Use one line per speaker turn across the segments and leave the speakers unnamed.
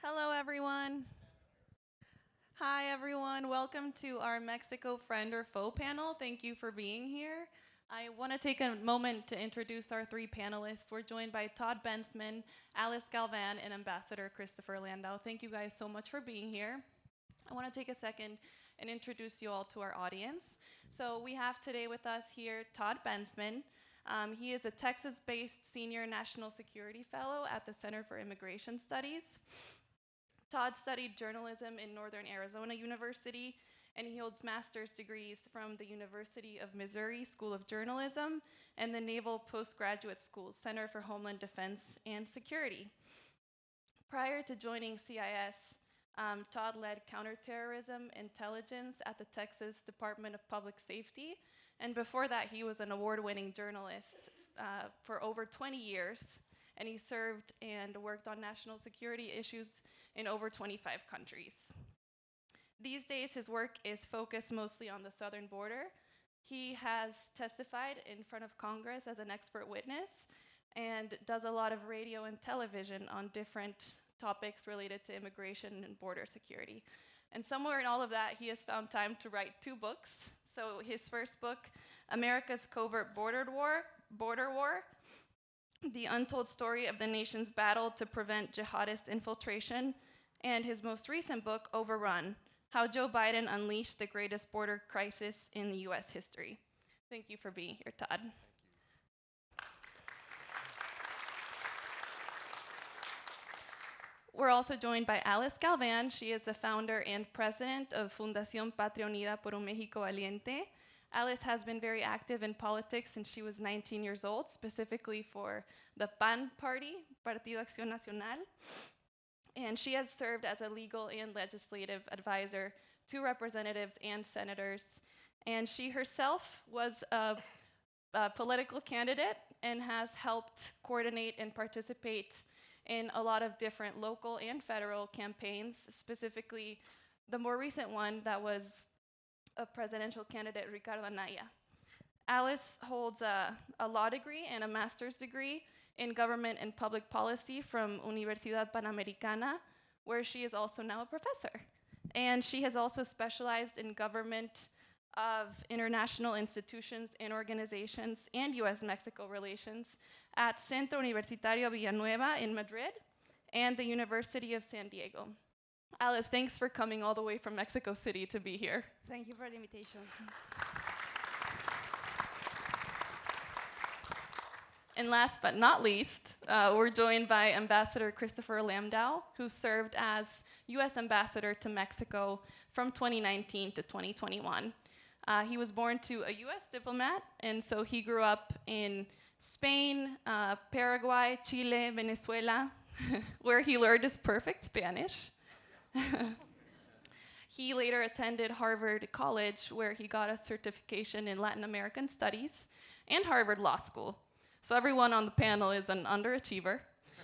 Hello, everyone. Hi, everyone. Welcome to our Mexico Friend or Foe panel. Thank you for being here. I want to take a moment to introduce our three panelists. We're joined by Todd Bensman, Alice Galván, and Ambassador Christopher Landau. Thank you guys so much for being here. I want to take a second and introduce you all to our audience. So we have today with us here Todd Bensman. He is a Texas-based Senior National Security Fellow at the Center for Immigration Studies. Todd studied journalism in Northern Arizona University, and he holds master's degrees from the University of Missouri School of Journalism and the Naval Postgraduate School Center for Homeland Defense and Security. Prior to joining CIS, Todd led counterterrorism intelligence at the Texas Department of Public Safety, and before that, he was an award-winning journalist for over 20 years, and he served and worked on national security issues in over 25 countries. These days, his work is focused mostly on the southern border. He has testified in front of Congress as an expert witness and does a lot of radio and television on different topics related to immigration and border security. And somewhere in all of that, he has found time to write 2 books. So his first book, America's Covert Border War, The Untold Story of the Nation's Battle to Prevent Jihadist Infiltration, and his most recent book, Overrun, How Joe Biden Unleashed the Greatest Border Crisis in the US History. Thank you for being here, Todd. We're also joined by Alice Galván. She is the founder and president of Fundación Patria Unida por un México Valiente. Alice has been very active in politics since she was 19 years old, specifically for the PAN party, Partido Acción Nacional. And she has served as a legal and legislative advisor to representatives and senators. And she herself was a political candidate and has helped coordinate and participate in a lot of different local and federal campaigns, specifically the more recent one that was of presidential candidate Ricardo Anaya. Alice holds a law degree and a master's degree in government and public policy from Universidad Panamericana, where she is also now a professor. And she has also specialized in government of international institutions and organizations and US-Mexico relations at Centro Universitario Villanueva in Madrid and the University of San Diego. Alice, thanks for coming all the way from Mexico City to be here.
Thank you for the invitation.
And last but not least, we're joined by Ambassador Christopher Landau, who served as US Ambassador to Mexico from 2019 to 2021. He was born to a US diplomat, and so he grew up in Spain, Paraguay, Chile, Venezuela, where he learned his perfect Spanish. He later attended Harvard College, where he got a certification in Latin American Studies, and Harvard Law School. So everyone on the panel is an underachiever.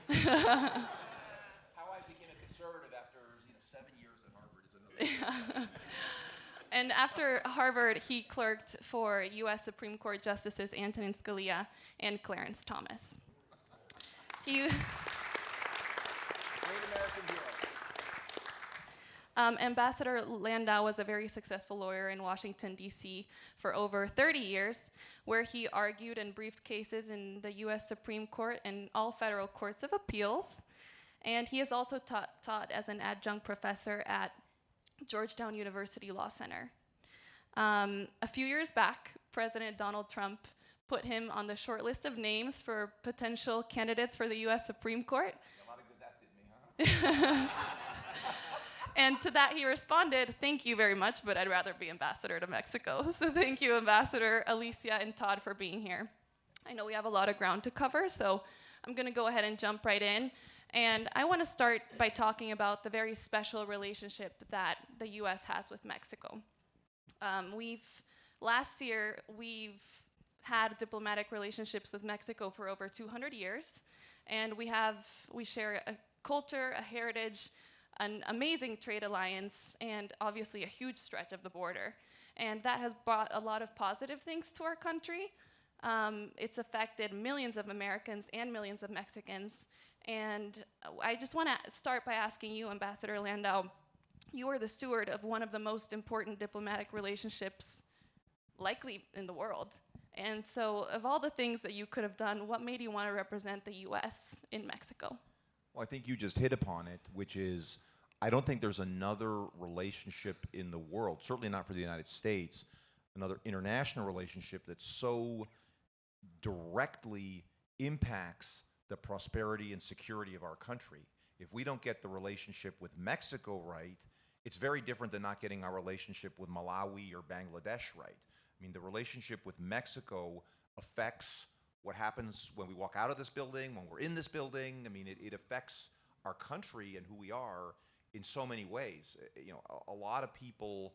How I became a conservative after 7 years at Harvard is another.
Yeah. And after Harvard, he clerked for US Supreme Court Justices Antonin Scalia and Clarence Thomas. He
Great American hero.
Ambassador Landau was a very successful lawyer in Washington, D.C. for over 30 years, where he argued and briefed cases in the US Supreme Court and all federal courts of appeals. And he has also taught as an adjunct professor at Georgetown University Law Center. A few years back, President Donald Trump put him on the short list of names for potential candidates for the US Supreme Court.
A lot of good that did me, huh?
And to that he responded, "Thank you very much, but I'd rather be ambassador to Mexico." So thank you, Ambassador Alicia and Todd, for being here. I know we have a lot of ground to cover, so I'm going to go ahead and jump right in. And I want to start by talking about the very special relationship that the US has with Mexico. Last year, we've had diplomatic relationships with Mexico for over 200 years, and we share a culture, a heritage, an amazing trade alliance, and obviously a huge stretch of the border. And that has brought a lot of positive things to our country. It's affected millions of Americans and millions of Mexicans, And I just want to start by asking you, Ambassador Landau, you are the steward of one of the most important diplomatic relationships likely in the world. And so, of all the things that you could have done, what made you want to represent the US in Mexico?
Well, I think you just hit upon it, which is I don't think there's another relationship in the world, certainly not for the United States, another international relationship that so directly impacts the prosperity and security of our country. If we don't get the relationship with Mexico right, it's very different than not getting our relationship with Malawi or Bangladesh right. I mean, the relationship with Mexico affects what happens when we walk out of this building, when we're in this building. I mean, it affects our country and who we are in so many ways. You know, a lot of people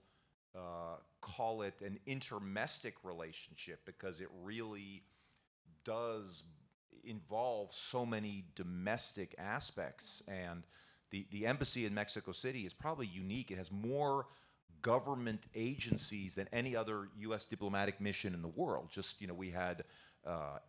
call it an intermestic relationship because it really does involve so many domestic aspects. And the embassy in Mexico City is probably unique. It has more government agencies than any other U.S. diplomatic mission in the world. Just, you know, we had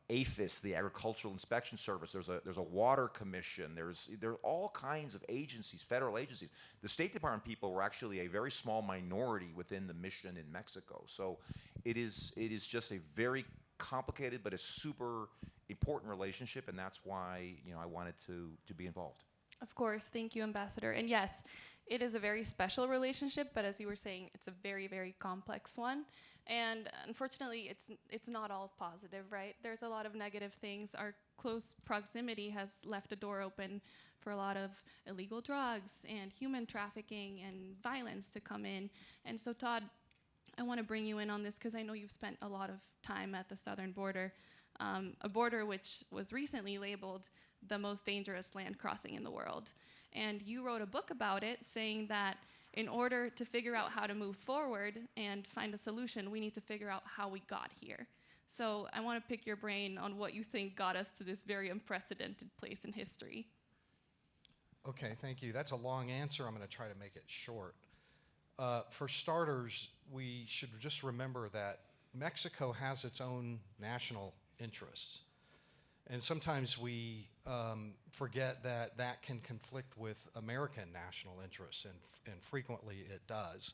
APHIS, the Agricultural Inspection Service. There's a water commission. There are all kinds of agencies, federal agencies. The State Department people were actually a very small minority within the mission in Mexico. So it is just a very complicated but a super important relationship, and that's why, you know, I wanted to be involved.
Of course, thank you, Ambassador. And yes, it is a very special relationship, but as you were saying, it's a very, very complex one. And unfortunately, it's not all positive, right? There's a lot of negative things. Our close proximity has left a door open for a lot of illegal drugs and human trafficking and violence to come in. And so, Todd, I want to bring you in on this because I know you've spent a lot of time at the southern border, a border which was recently labeled the most dangerous land crossing in the world. And you wrote a book about it saying that in order to figure out how to move forward and find a solution, we need to figure out how we got here. So I want to pick your brain on what you think got us to this very unprecedented place in history.
Okay, thank you. That's a long answer. I'm going to try to make it short. For starters, we should just remember that Mexico has its own national interests. And sometimes we forget that that can conflict with American national interests, and frequently it does.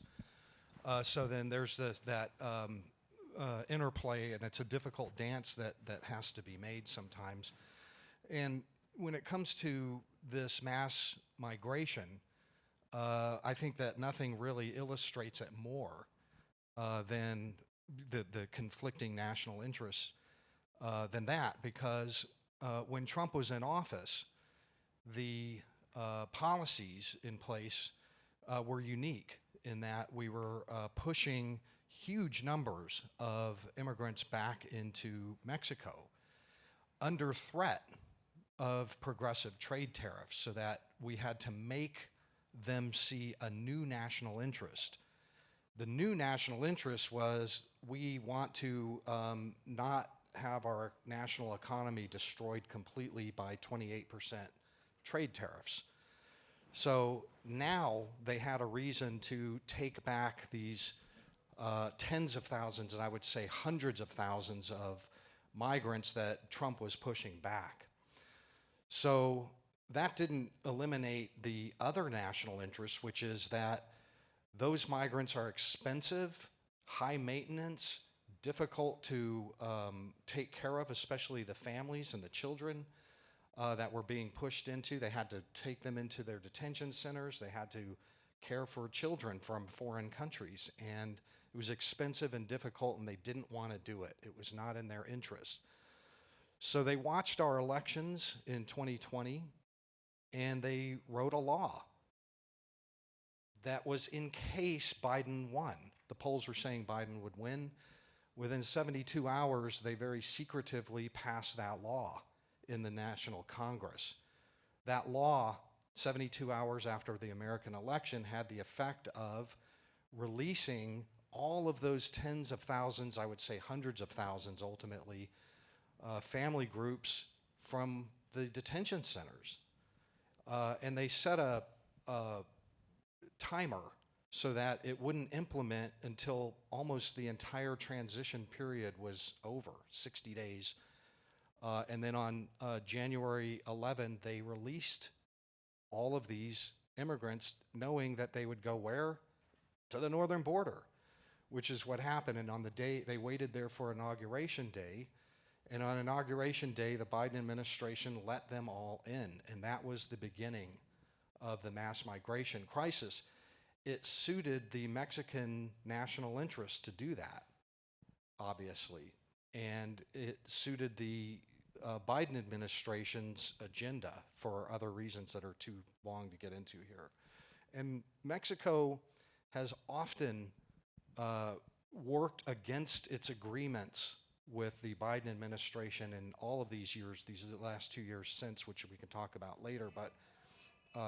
So then there's that interplay, and it's a difficult dance that has to be made sometimes. And when it comes to this mass migration, I think that nothing really illustrates it more than the conflicting national interests than that, because when Trump was in office, the policies in place were unique in that we were pushing huge numbers of immigrants back into Mexico under threat of progressive trade tariffs, so that we had to make them see a new national interest. The new national interest was we want to not have our national economy destroyed completely by 28% trade tariffs. So now they had a reason to take back these tens of thousands, and I would say hundreds of thousands of migrants that Trump was pushing back. So that didn't eliminate the other national interest, which is that those migrants are expensive, high maintenance, difficult to take care of, especially the families and the children that were being pushed into. They had to take them into their detention centers. They had to care for children from foreign countries. And it was expensive and difficult, and they didn't want to do it. It was not in their interest. So they watched our elections in 2020, and they wrote a law that was in case Biden won. The polls were saying Biden would win. Within 72 hours, they very secretively passed that law in the National Congress. That law, 72 hours after the American election, had the effect of releasing all of those tens of thousands, I would say hundreds of thousands ultimately, family groups from the detention centers. And they set a timer so that it wouldn't implement until almost the entire transition period was over, 60 days And then on January 11, they released all of these immigrants knowing that they would go where? To the northern border, which is what happened. And on the day, they waited there for Inauguration Day. And on Inauguration Day, the Biden administration let them all in. And that was the beginning of the mass migration crisis. It suited the Mexican national interest to do that, obviously. And it suited the Biden administration's agenda for other reasons that are too long to get into here. And Mexico has often worked against its agreements with the Biden administration in all of these years, these are the last 2 years since, which we can talk about later. But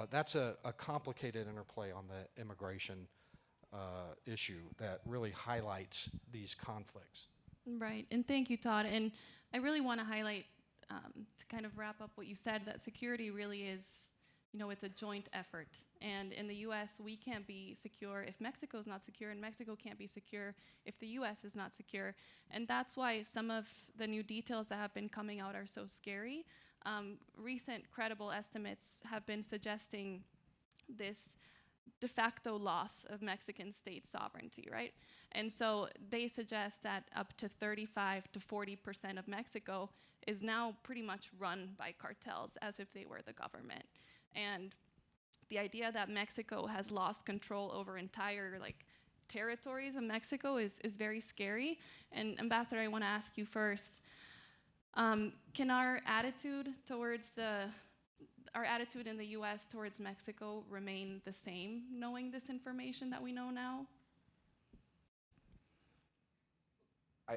that's a complicated interplay on the immigration issue that really highlights these conflicts.
Right, and thank you, Todd. And I really want to highlight, to kind of wrap up what you said, that security really is, it's a joint effort. And in the U.S., we can't be secure if Mexico's not secure, and Mexico can't be secure if the U.S. is not secure. And that's why some of the new details that have been coming out are so scary. Recent credible estimates have been suggesting this de facto loss of Mexican state sovereignty, right? And so they suggest that up to 35 to 40% of Mexico is now pretty much run by cartels as if they were the government. And the idea that Mexico has lost control over entire territories of Mexico is very scary. And Ambassador, I want to ask you first, can our attitude in the U.S. towards Mexico remain the same, knowing this information that we know now?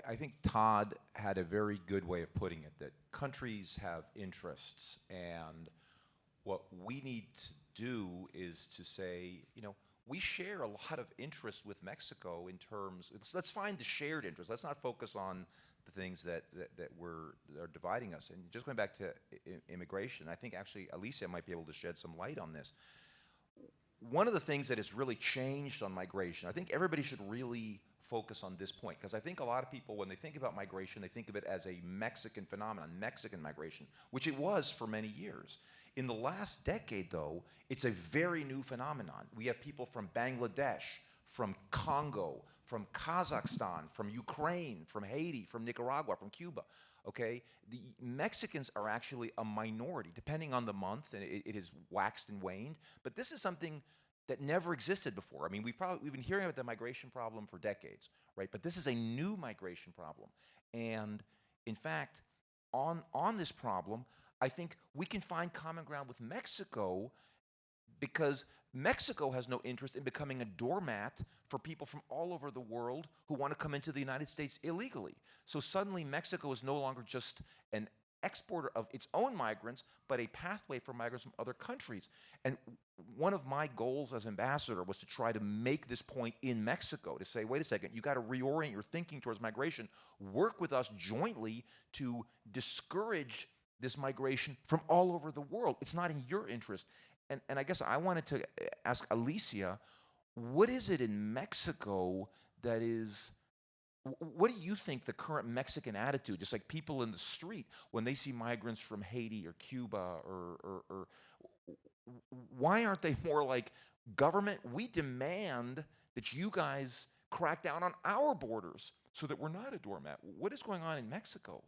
I think Todd had a very good way of putting it, that countries have interests, and what we need to do is to say, we share a lot of interest with Mexico in terms, let's find the shared interest. Let's not focus on the things that are dividing us. And just going back to immigration, I think actually Alicia might be able to shed some light on this. One of the things that has really changed on migration, I think everybody should really focus on this point, because I think a lot of people, when they think about migration, they think of it as a Mexican phenomenon, Mexican migration, which it was for many years. In the last decade, though, it's a very new phenomenon. We have people from Bangladesh, from Congo, from Kazakhstan, from Ukraine, from Haiti, from Nicaragua, from Cuba, okay? The Mexicans are actually a minority, depending on the month, and it has waxed and waned, but this is something that never existed before. I mean, we've been hearing about the migration problem for decades, right? But this is a new migration problem. And in fact, on this problem, I think we can find common ground with Mexico, because Mexico has no interest in becoming a doormat for people from all over the world who want to come into the United States illegally. So suddenly Mexico is no longer just an exporter of its own migrants, but a pathway for migrants from other countries. And one of my goals as ambassador was to try to make this point in Mexico, to say, wait a second, you got to reorient your thinking towards migration, work with us jointly to discourage this migration from all over the world. It's not in your interest. And I guess I wanted to ask Alicia, what is it in Mexico that is, what do you think the current Mexican attitude, just like people in the street, when they see migrants from Haiti or Cuba, or why aren't they more like, government, we demand that you guys crack down on our borders so that we're not a doormat? What is going on in Mexico?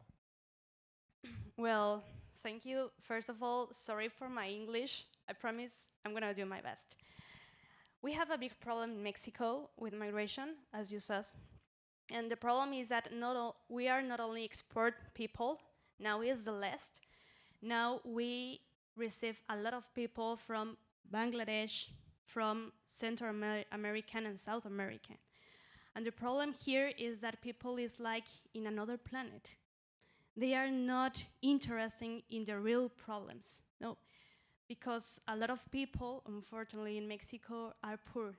Well, thank you. First of all, sorry for my English. I promise I'm going to do my best. We have a big problem in Mexico with migration, as you said. And the problem is that we are not only export people, now is the last. Now we receive a lot of people from Bangladesh, from Central American and South American. And the problem here is that people is like in another planet. They are not interested in the real problems, no, because a lot of people, unfortunately, in Mexico are poor.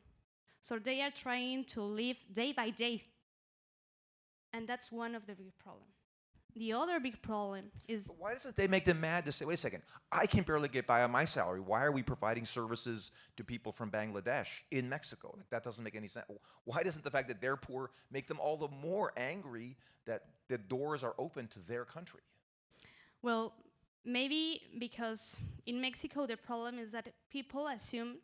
So they are trying to live day by day. And that's one of the big problems. The other big problem is...
But why doesn't they make them mad to say, wait a second, I can barely get by on my salary. Why are we providing services to people from Bangladesh in Mexico? Like, that doesn't make any sense. Why doesn't the fact that they're poor make them all the more angry that the doors are open to their country?
Well, maybe because in Mexico the problem is that people assume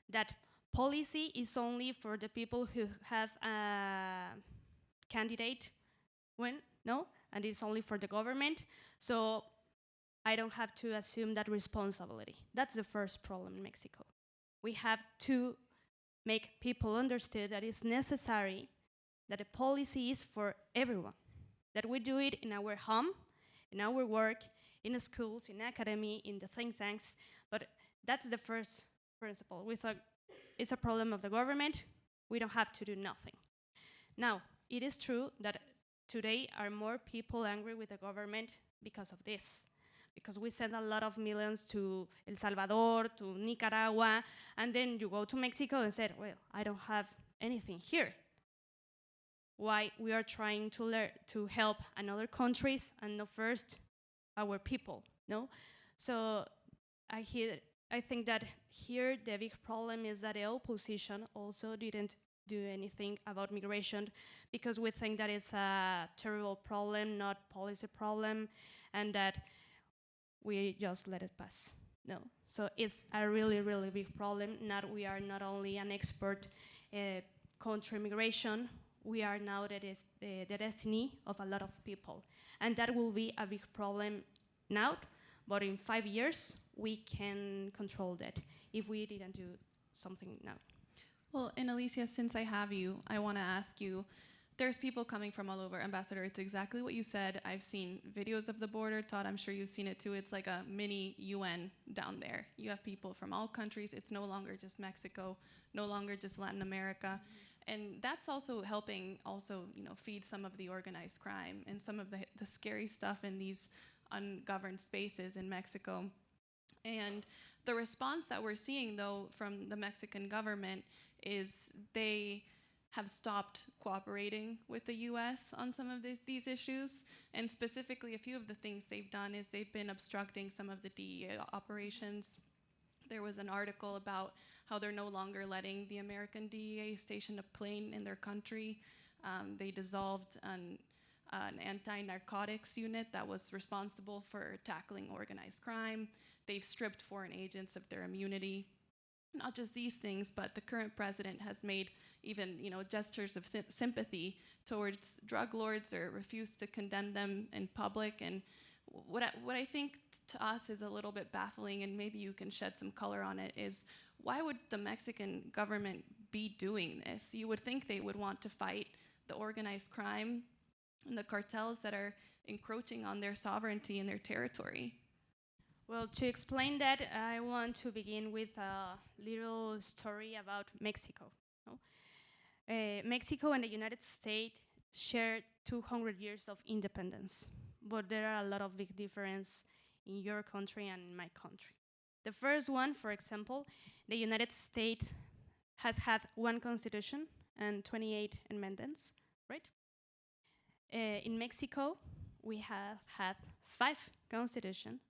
that policy is only for the people who have a candidate win, no? And it's only for the government. So I don't have to assume that responsibility. That's the first problem in Mexico. We have to make people understand that it's necessary that a policy is for everyone, that we do it in our home, in our work, in the schools, in academy, in the think tanks, but that's the first principle. We thought it's a problem of the government, we don't have to do nothing. Now, it is true that today are more people angry with the government because of this, because we send a lot of millions to El Salvador, to Nicaragua, and then you go to Mexico and say, well, I don't have anything here. Why we are trying to help another countries and not first our people, no? So I think that here the big problem is that the opposition also didn't do anything about migration because we think that it's a terrible problem, not policy problem, and that we just let it pass. No, so it's a really, really big problem. We are not only an expert country migration, we are now the destiny of a lot of people. And that will be a big problem now, but in 5 years, we can control that if we didn't do something now.
Well, and Alicia, since I have you, I want to ask you, there's people coming from all over. Ambassador, it's exactly what you said. I've seen videos of the border. Todd, I'm sure you've seen it too. It's like a mini UN down there. You have people from all countries. It's no longer just Mexico, no longer just Latin America. And that's also helping feed some of the organized crime and some of the scary stuff in these ungoverned spaces in Mexico. And the response that we're seeing, though, from the Mexican government is they have stopped cooperating with the US on some of these issues. And specifically, a few of the things they've done is they've been obstructing some of the DEA operations. There was an article about how they're no longer letting the American DEA station a plane in their country. They dissolved an anti-narcotics unit that was responsible for tackling organized crime. They've stripped foreign agents of their immunity. Not just these things, but the current president has made even gestures of sympathy towards drug lords or refused to condemn them in public. And what I think to us is a little bit baffling, and maybe you can shed some color on it, is why would the Mexican government be doing this? You would think they would want to fight the organized crime and the cartels that are encroaching on their sovereignty and their territory.
Well, to explain that, I want to begin with a little story about Mexico. No? Mexico and the United States share 200 years of independence, but there are a lot of big differences in your country and in my country. The first one, for example, the United States has had one constitution and 28 amendments, right? In Mexico, we have had 5 constitutions,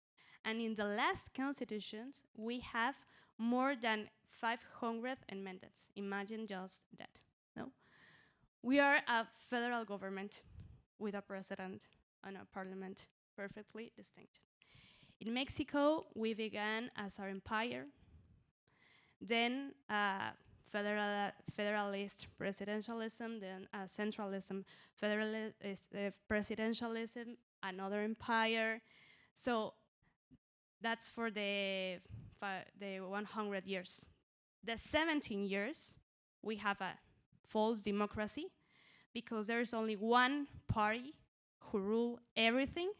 and in the last constitutions, we have more than 500 amendments. Imagine just that, no? We are a federal government with a president and a parliament perfectly distinct. In Mexico, we began as our empire, then federalist presidentialism, then centralism, federalist presidentialism, another empire. So that's for the 100 years. The 17 years, we have a false democracy because there's only one party who rule everything,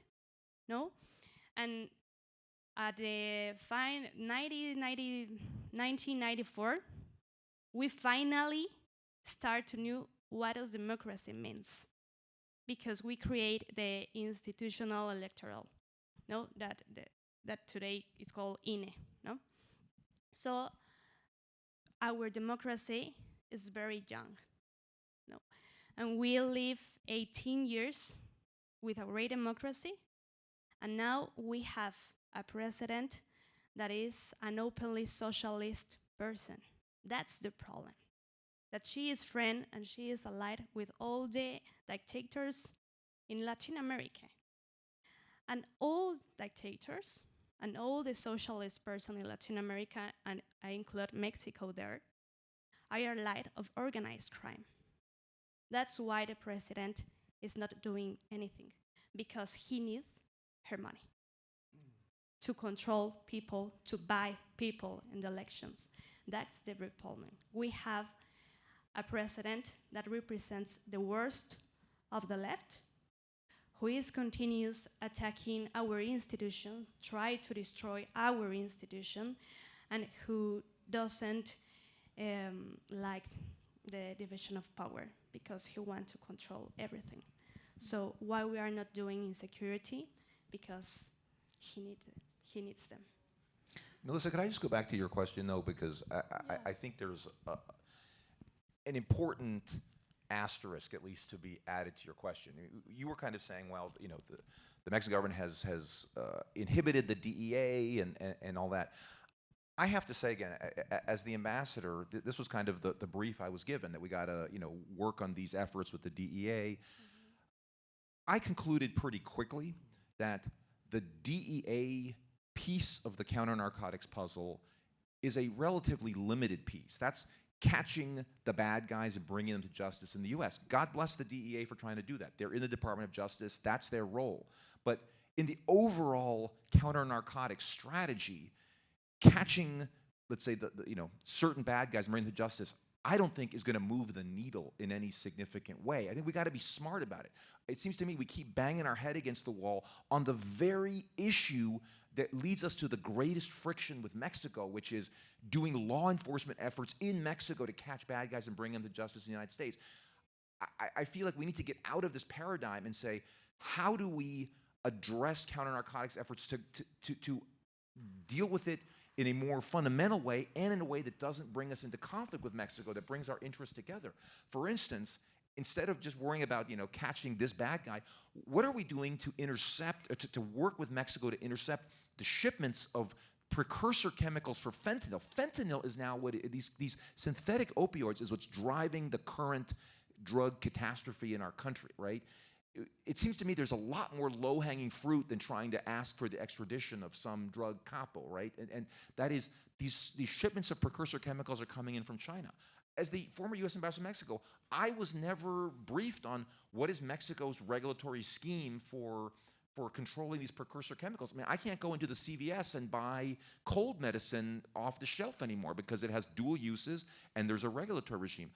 no? And at the 1994, we finally start to know what does democracy means, because we create the institutional electoral, no, that today is called INE, no. So our democracy is very young, no, and we live 18 years with a great democracy, and now we have a president that is an openly socialist person. That's the problem. That she is friend and she is allied with all the dictators in Latin America. And all dictators and all the socialist person in Latin America, and I include Mexico there, are allied of organized crime. That's why the president is not doing anything, because he needs her money to control people, to buy people in the elections. That's the big problem. We have a president that represents the worst of the left, who is continuous attacking our institution, try to destroy our institution, and who doesn't like the division of power because he wants to control everything. So why we are not doing insecurity? Because he needs them.
Melissa, could I just go back to your question, though, because I think there's an important asterisk, at least, to be added to your question. You were kind of saying, well, you know, the Mexican government has inhibited the DEA and all that. I have to say again, as the ambassador, this was kind of the brief I was given, that we got to, you know, work on these efforts with the DEA. I concluded pretty quickly that the DEA piece of the counter-narcotics puzzle is a relatively limited piece. That's catching the bad guys and bringing them to justice in the US. God bless the DEA for trying to do that. They're in the Department of Justice. That's their role. But in the overall counter-narcotics strategy, catching, let's say, the you know, certain bad guys and bringing them to justice, I don't think is going to move the needle in any significant way. I think we got to be smart about it. It seems to me we keep banging our head against the wall on the very issue that leads us to the greatest friction with Mexico, which is doing law enforcement efforts in Mexico to catch bad guys and bring them to justice in the United States. I feel like we need to get out of this paradigm and say, how do we address counter-narcotics efforts to deal with it in a more fundamental way and in a way that doesn't bring us into conflict with Mexico, that brings our interests together. For instance, instead of just worrying about, you know, catching this bad guy, what are we doing to intercept, or to work with Mexico to intercept the shipments of precursor chemicals for fentanyl? Fentanyl is now what these synthetic opioids is what's driving the current drug catastrophe in our country, right? It seems to me there's a lot more low-hanging fruit than trying to ask for the extradition of some drug capo, right? And that is, these shipments of precursor chemicals are coming in from China. As the former U.S. ambassador to Mexico, I was never briefed on what is Mexico's regulatory scheme for controlling these precursor chemicals. I mean, I can't go into the CVS and buy cold medicine off the shelf anymore because it has dual uses and there's a regulatory regime.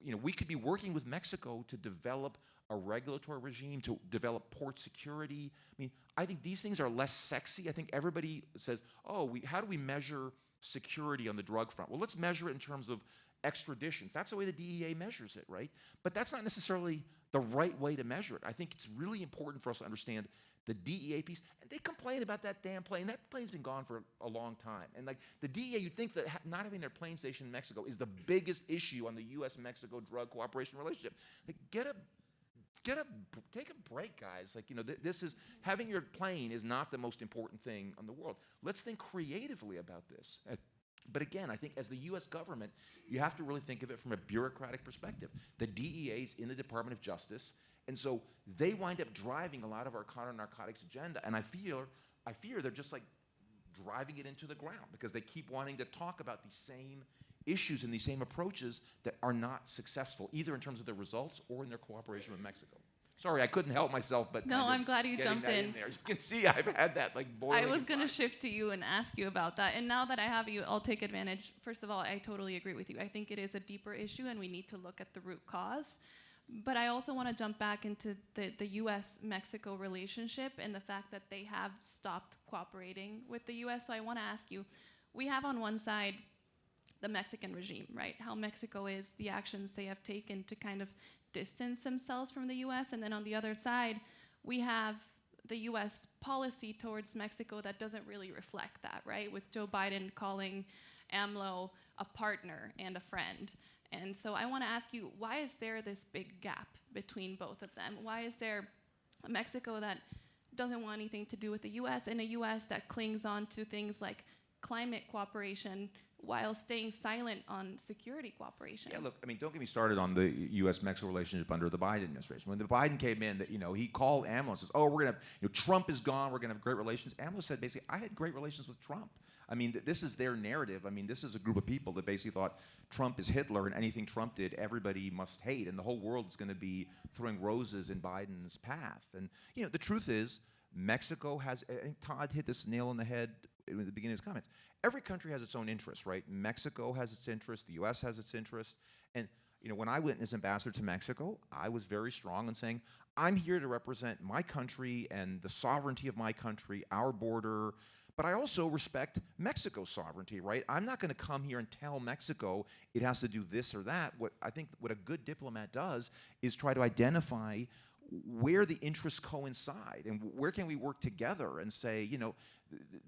You know, we could be working with Mexico to develop a regulatory regime, to develop port security. I mean, I think these things are less sexy. I think everybody says, oh, how do we measure security on the drug front? Well, let's measure it in terms of extraditions. That's the way the DEA measures it, right? But that's not necessarily the right way to measure it. I think it's really important for us to understand the DEA piece. And they complain about that damn plane. That plane's been gone for a long time. And like the DEA, you'd think that not having their plane station in Mexico is the biggest issue on the U.S.-Mexico drug cooperation relationship. Like, take a break, guys. Like, you know, this is, having your plane is not the most important thing in the world. Let's think creatively about this. But again, I think as the U.S. government, you have to really think of it from a bureaucratic perspective. The DEA is in the Department of Justice, and so they wind up driving a lot of our counter-narcotics agenda, and I fear they're just like driving it into the ground because they keep wanting to talk about these same issues and these same approaches that are not successful, either in terms of their results or in their cooperation with Mexico. Sorry, I couldn't help myself, but
no, I'm glad you jumped in.
There. You can see I've had that like boiling.
I was going to shift to you and ask you about that. And now that I have you, I'll take advantage. First of all, I totally agree with you. I think it is a deeper issue and we need to look at the root cause. But I also want to jump back into the U.S.-Mexico relationship and the fact that they have stopped cooperating with the U.S. So I want to ask you, we have on one side the Mexican regime, right? How Mexico is, the actions they have taken to kind of distance themselves from the U.S. And then on the other side, we have the U.S. policy towards Mexico that doesn't really reflect that, right? With Joe Biden calling AMLO a partner and a friend. And so I want to ask you, why is there this big gap between both of them? Why is there a Mexico that doesn't want anything to do with the U.S. and a U.S. that clings on to things like climate cooperation while staying silent on security cooperation.
Yeah, look, I mean, don't get me started on the U.S.-Mexico relationship under the Biden administration. When the Biden came in, he called AMLO and says, "Oh, we're gonna have, Trump is gone. We're gonna have great relations." AMLO said basically, "I had great relations with Trump." I mean, this is their narrative. I mean, this is a group of people that basically thought Trump is Hitler, and anything Trump did, everybody must hate, and the whole world is going to be throwing roses in Biden's path. And the truth is, Mexico has. I think Todd hit this nail on the head at the beginning of his comments. Every country has its own interests, right? Mexico has its interests. The U.S. has its interests. And when I went as ambassador to Mexico, I was very strong in saying, I'm here to represent my country and the sovereignty of my country, our border. But I also respect Mexico's sovereignty, right? I'm not going to come here and tell Mexico it has to do this or that. What a good diplomat does is try to identify where the interests coincide and where can we work together and say,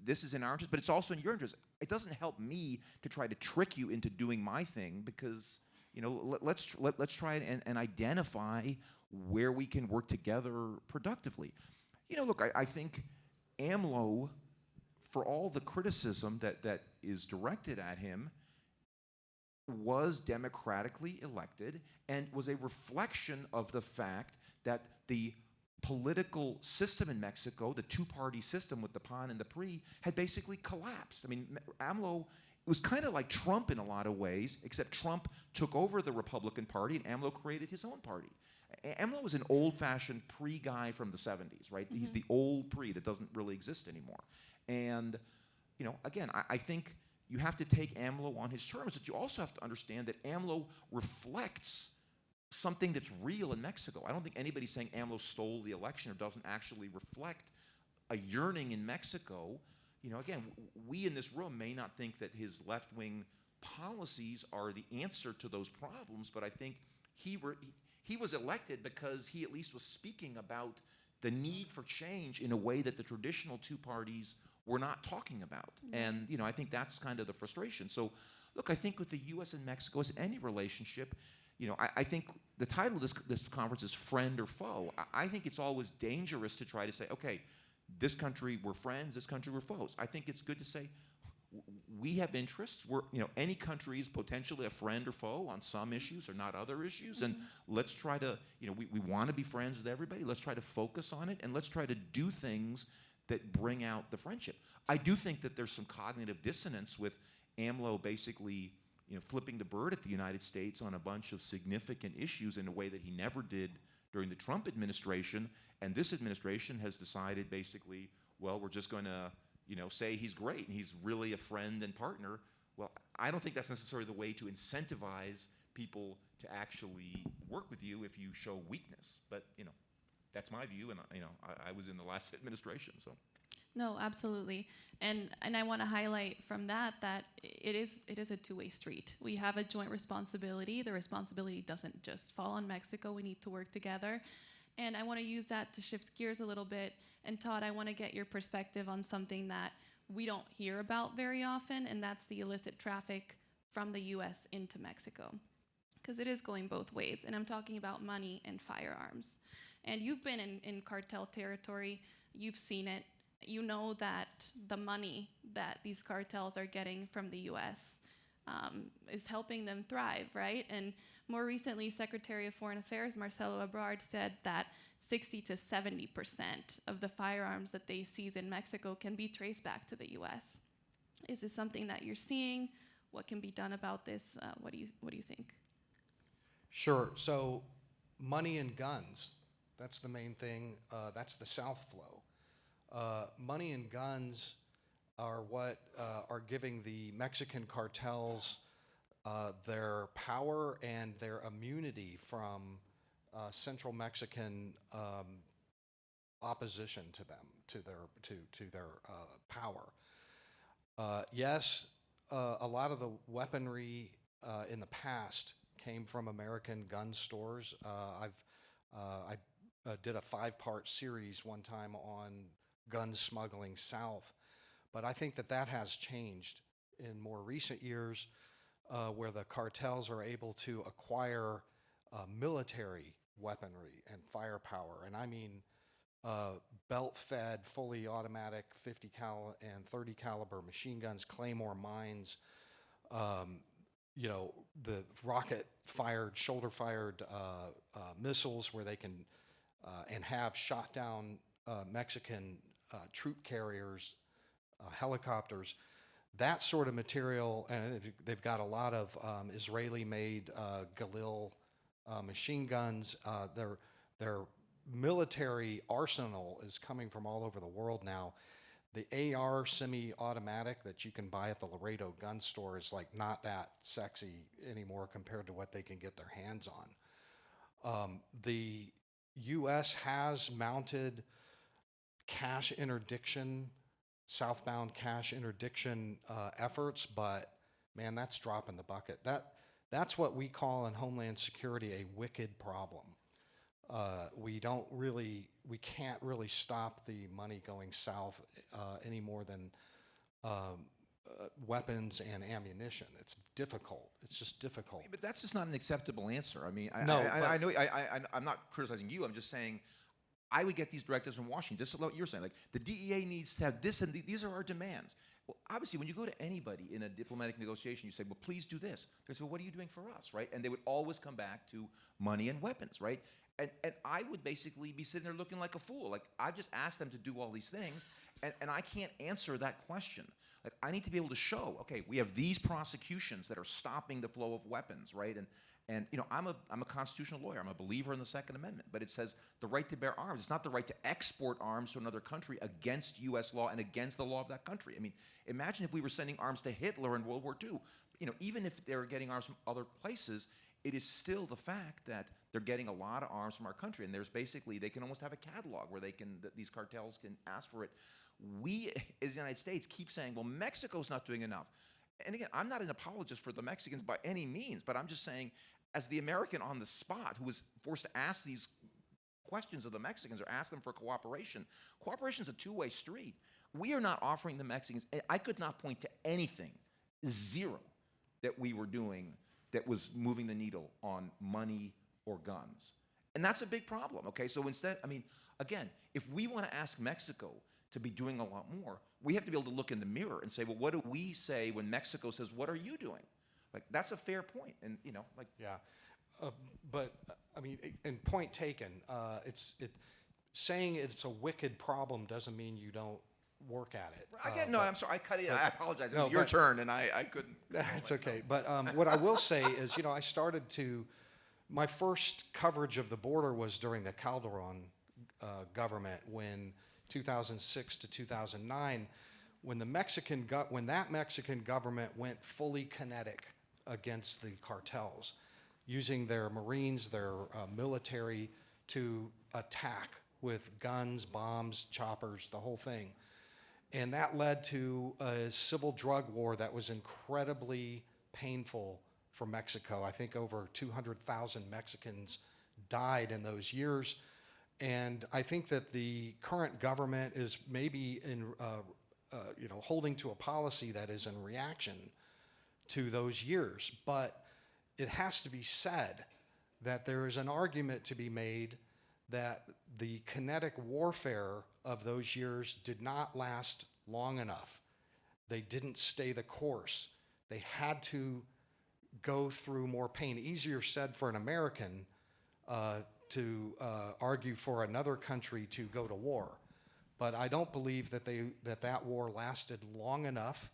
this is in our interest, but it's also in your interest. It doesn't help me to try to trick you into doing my thing because, let's try and identify where we can work together productively. Look, I think AMLO, for all the criticism that is directed at him, was democratically elected and was a reflection of the fact that the political system in Mexico, the two-party system with the PAN and the PRI, had basically collapsed. I mean, AMLO was kind of like Trump in a lot of ways, except Trump took over the Republican Party and AMLO created his own party. AMLO was an old-fashioned PRI guy from the 70s, right? He's the old PRI that doesn't really exist anymore. And, again, I think you have to take AMLO on his terms, but you also have to understand that AMLO reflects something that's real in Mexico. I don't think anybody's saying AMLO stole the election or doesn't actually reflect a yearning in Mexico. Again, we in this room may not think that his left-wing policies are the answer to those problems, but I think he was elected because he at least was speaking about the need for change in a way that the traditional two parties were not talking about. And, I think that's kind of the frustration. So, look, I think with the U.S. and Mexico, as any relationship, I think the title of this conference is Friend or Foe. I think it's always dangerous to try to say, okay, this country we're friends, this country we're foes. I think it's good to say we have interests. Any country is potentially a friend or foe on some issues or not other issues. And let's try to, we want to be friends with everybody. Let's try to focus on it and let's try to do things that bring out the friendship. I do think that there's some cognitive dissonance with AMLO basically flipping the bird at the United States on a bunch of significant issues in a way that he never did during the Trump administration. And this administration has decided basically, well, we're just going to, say he's great and he's really a friend and partner. Well, I don't think that's necessarily the way to incentivize people to actually work with you if you show weakness. But, that's my view, and I was in the last administration, so.
No, absolutely. And I want to highlight from that it is a two-way street. We have a joint responsibility. The responsibility doesn't just fall on Mexico. We need to work together. And I want to use that to shift gears a little bit. And Todd, I want to get your perspective on something that we don't hear about very often, and that's the illicit traffic from the U.S. into Mexico. Because it is going both ways. And I'm talking about money and firearms. And you've been in cartel territory. You've seen it. You know that the money that these cartels are getting from the U.S. Is helping them thrive, right? And more recently, Secretary of Foreign Affairs Marcelo Ebrard said that 60 to 70% of the firearms that they seize in Mexico can be traced back to the U.S. Is this something that you're seeing? What can be done about this? What do you think?
Sure. So, money and guns. That's the main thing. That's the South flow. Money and guns are what are giving the Mexican cartels their power and their immunity from Central Mexican opposition to them, to their power. Yes, a lot of the weaponry in the past came from American gun stores. I did a 5-part series one time on gun smuggling south, but I think that has changed in more recent years, where the cartels are able to acquire military weaponry and firepower, and I mean belt-fed, fully automatic 50 cal and 30 caliber machine guns, Claymore mines, the rocket-fired, shoulder-fired missiles where they can and have shot down Mexican troop carriers, helicopters. That sort of material, and they've got a lot of Israeli-made Galil machine guns. Their military arsenal is coming from all over the world now. The AR semi-automatic that you can buy at the Laredo gun store is like not that sexy anymore compared to what they can get their hands on. The U.S. has mounted cash interdiction, southbound cash interdiction efforts, but man, that's dropping the bucket. That's what we call in Homeland Security a wicked problem. We can't really stop the money going south any more than weapons and ammunition. It's difficult. It's just difficult.
But that's just not an acceptable answer. I mean,
No,
I know. I'm not criticizing you. I'm just saying, I would get these directives from Washington. Just like you're saying, like the DEA needs to have this, and these are our demands. Well, obviously, when you go to anybody in a diplomatic negotiation, you say, "Well, please do this." They say, "Well, what are you doing for us?" Right? And they would always come back to money and weapons, right? And I would basically be sitting there looking like a fool. Like, I've just asked them to do all these things, and I can't answer that question. Like, I need to be able to show, okay, we have these prosecutions that are stopping the flow of weapons, right? And I'm a constitutional lawyer. I'm a believer in the Second Amendment, but it says the right to bear arms. It's not the right to export arms to another country against U.S. law and against the law of that country. I mean, imagine if we were sending arms to Hitler in World War II. Even if they're getting arms from other places, it is still the fact that they're getting a lot of arms from our country, and there's basically, they can almost have a catalog where these cartels can ask for it. We, as the United States, keep saying, well, Mexico's not doing enough. And again, I'm not an apologist for the Mexicans by any means, but I'm just saying, as the American on the spot who was forced to ask these questions of the Mexicans or ask them for cooperation, cooperation is a two-way street. We are not offering the Mexicans, I could not point to anything, zero, that we were doing that was moving the needle on money or guns. And that's a big problem, okay? So instead, I mean, again, if we want to ask Mexico to be doing a lot more, we have to be able to look in the mirror and say, well, what do we say when Mexico says, what are you doing? Like, that's a fair point, and,
Yeah, but, I mean, and point taken, saying it's a wicked problem doesn't mean you don't work at it.
I'm sorry, I cut it. I apologize. It was your turn, and I couldn't.
That's okay. But what I will say is, my first coverage of the border was during the Calderon government, when 2006 to 2009, when that Mexican government went fully kinetic against the cartels, using their Marines, their military to attack with guns, bombs, choppers, the whole thing. And that led to a civil drug war that was incredibly painful for Mexico. I think over 200,000 Mexicans died in those years. And I think that the current government is maybe holding to a policy that is in reaction to those years. But it has to be said that there is an argument to be made that the kinetic warfare of those years did not last long enough. They didn't stay the course. They had to go through more pain. Easier said for an American to argue for another country to go to war. But I don't believe that war lasted long enough.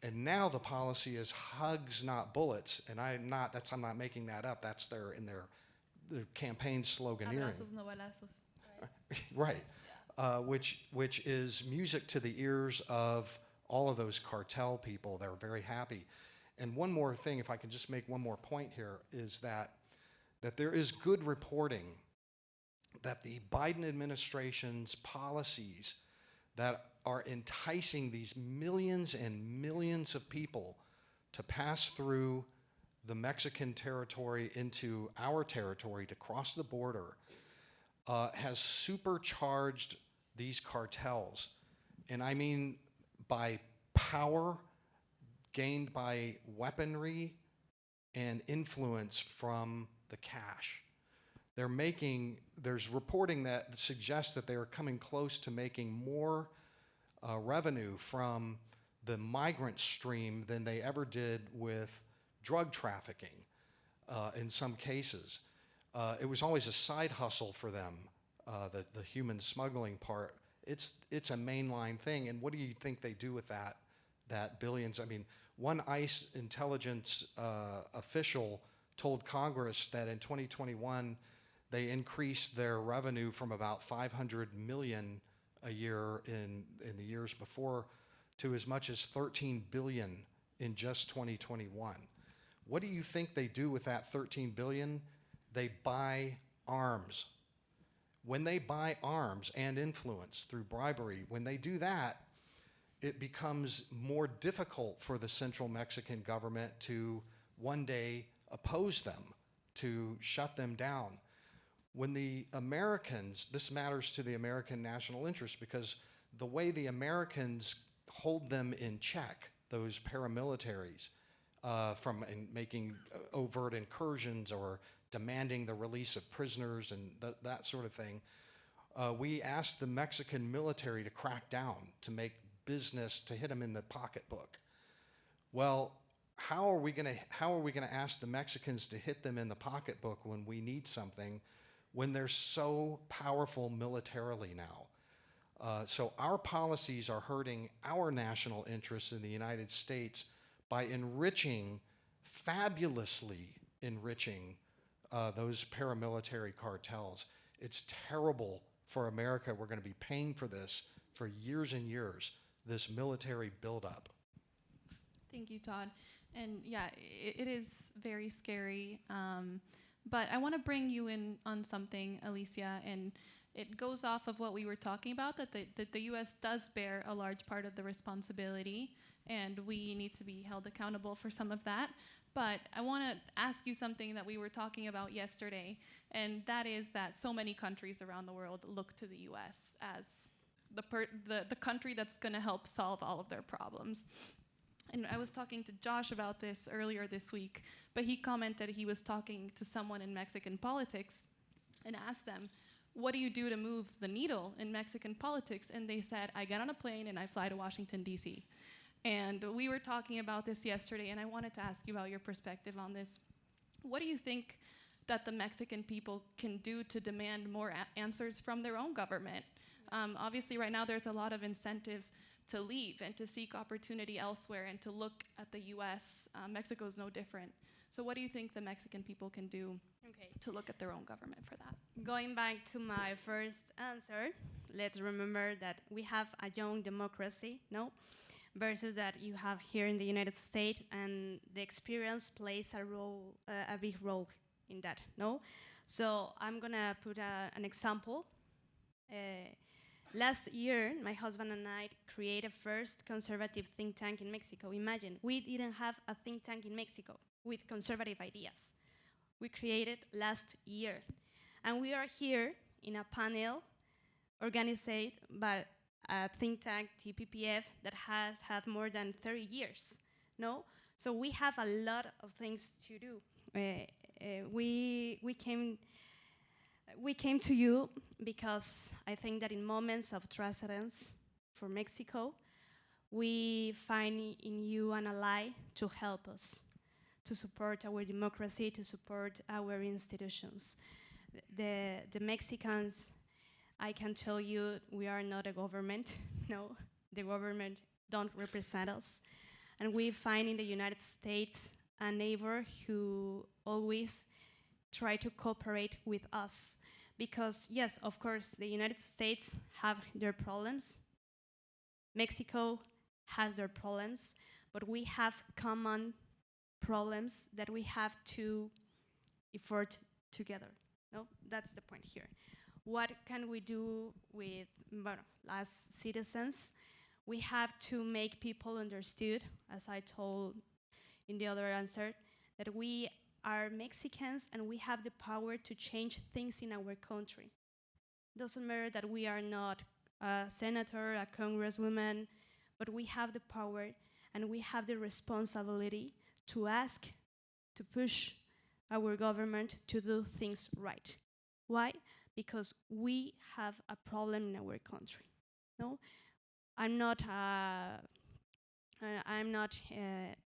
And now the policy is hugs, not bullets. And I'm not making that up. That's their campaign sloganeering.
Abrazos, no balazos.
Right. Yeah. Which is music to the ears of all of those cartel people. They're very happy. And one more thing, if I can just make one more point here, is that there is good reporting that the Biden administration's policies that are enticing these millions and millions of people to pass through the Mexican territory into our territory to cross the border has supercharged these cartels. And I mean by power gained by weaponry and influence from the cash. there's reporting that suggests that they are coming close to making more revenue from the migrant stream than they ever did with drug trafficking in some cases. It was always a side hustle for them, the human smuggling part. It's a mainline thing, and what do you think they do with that billions? I mean, one ICE intelligence official told Congress that in 2021 they increased their revenue from about 500 million a year in the years before to as much as 13 billion in just 2021. What do you think they do with that 13 billion? They buy arms. When they buy arms and influence through bribery, when they do that, it becomes more difficult for the central Mexican government to one day oppose them, to shut them down. When the Americans, this matters to the American national interest because the way the Americans hold them in check, those paramilitaries, from making overt incursions or demanding the release of prisoners and that sort of thing, we asked the Mexican military to crack down, to make business, to hit them in the pocketbook. Well, how are we going to ask the Mexicans to hit them in the pocketbook when we need something, when they're so powerful militarily now? So our policies are hurting our national interests in the United States by fabulously enriching those paramilitary cartels. It's terrible for America. We're going to be paying for this for years and years, this military buildup.
Thank you, Todd. And yeah, it is very scary. But I want to bring you in on something, Alicia, and it goes off of what we were talking about, that the U.S. does bear a large part of the responsibility, and we need to be held accountable for some of that. But I want to ask you something that we were talking about yesterday, and that is that so many countries around the world look to the U.S. as the country that's going to help solve all of their problems. And I was talking to Josh about this earlier this week, but he commented he was talking to someone in Mexican politics and asked them, what do you do to move the needle in Mexican politics? And they said, I get on a plane and I fly to Washington, D.C. And we were talking about this yesterday, and I wanted to ask you about your perspective on this. What do you think that the Mexican people can do to demand more answers from their own government? Obviously, right now there's a lot of incentive to leave and to seek opportunity elsewhere and to look at the U.S. Mexico is no different. So what do you think the Mexican people can do to look at their own government for that?
Going back to my first answer, let's remember that we have a young democracy, no? Versus that you have here in the United States, and the experience plays a big role in that, no? So I'm gonna put an example. Last year, my husband and I created the first conservative think tank in Mexico. Imagine, we didn't have a think tank in Mexico with conservative ideas. We created last year. And we are here in a panel organized by a think tank, TPPF, that has had more than 30 years, no? So we have a lot of things to do. We came to you because I think that in moments of transcendence for Mexico, we find in you an ally to help us, to support our democracy, to support our institutions. The Mexicans, I can tell you, we are not a government. No, the government don't represent us. And we find in the United States a neighbor who always try to cooperate with us. Because yes, of course, the United States have their problems. Mexico has their problems, but we have common problems that we have to effort together. No, that's the point here. What can we do with as citizens? We have to make people understood, as I told in the other answer, that we are Mexicans and we have the power to change things in our country. Doesn't matter that we are not a senator, a congresswoman, but we have the power and we have the responsibility to ask, to push our government to do things right. Why? Because we have a problem in our country. No, I'm not. I'm not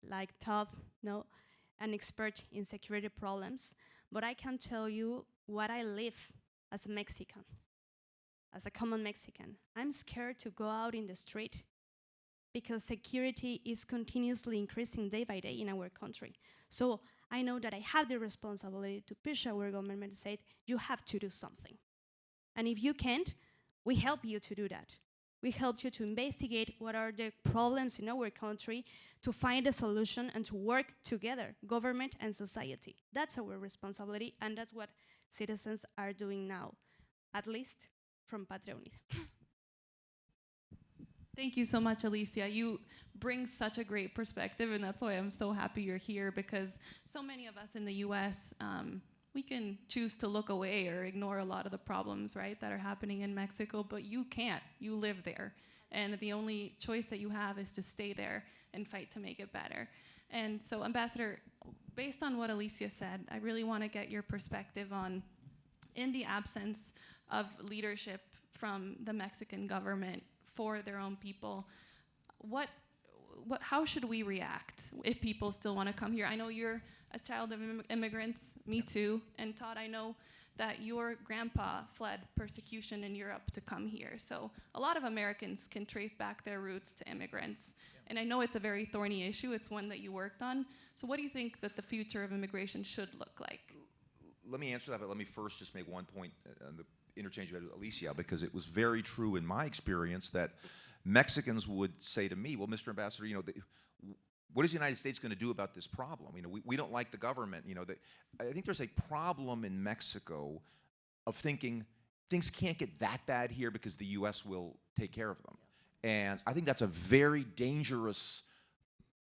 like Todd. No, an expert in security problems, but I can tell you what I live as a Mexican, as a common Mexican. I'm scared to go out in the street because security is continuously increasing day by day in our country. So I know that I have the responsibility to push our government and say, you have to do something. And if you can't, we help you to do that. We help you to investigate what are the problems in our country, to find a solution and to work together, government and society. That's our responsibility, and that's what citizens are doing now, at least from Patria Unida.
Thank you so much, Alicia. You bring such a great perspective, and that's why I'm so happy you're here, because so many of us in the US, we can choose to look away or ignore a lot of the problems, right, that are happening in Mexico, but you can't. You live there. And the only choice that you have is to stay there and fight to make it better. And so, Ambassador, based on what Alicia said, I really want to get your perspective on, in the absence of leadership from the Mexican government for their own people, how should we react if people still want to come here? I know you're a child of immigrants, me too, and Todd, I know that your grandpa fled persecution in Europe to come here. So a lot of Americans can trace back their roots to immigrants. And I know it's a very thorny issue, it's one that you worked on. So what do you think that the future of immigration should look like?
Let me answer that, but let me first just make one point on the interchange with Alicia, because it was very true in my experience that Mexicans would say to me, well, Mr. Ambassador, what is the United States going to do about this problem? We don't like the government. I think there's a problem in Mexico of thinking things can't get that bad here because the U.S. will take care of them. Yes. And I think that's a very dangerous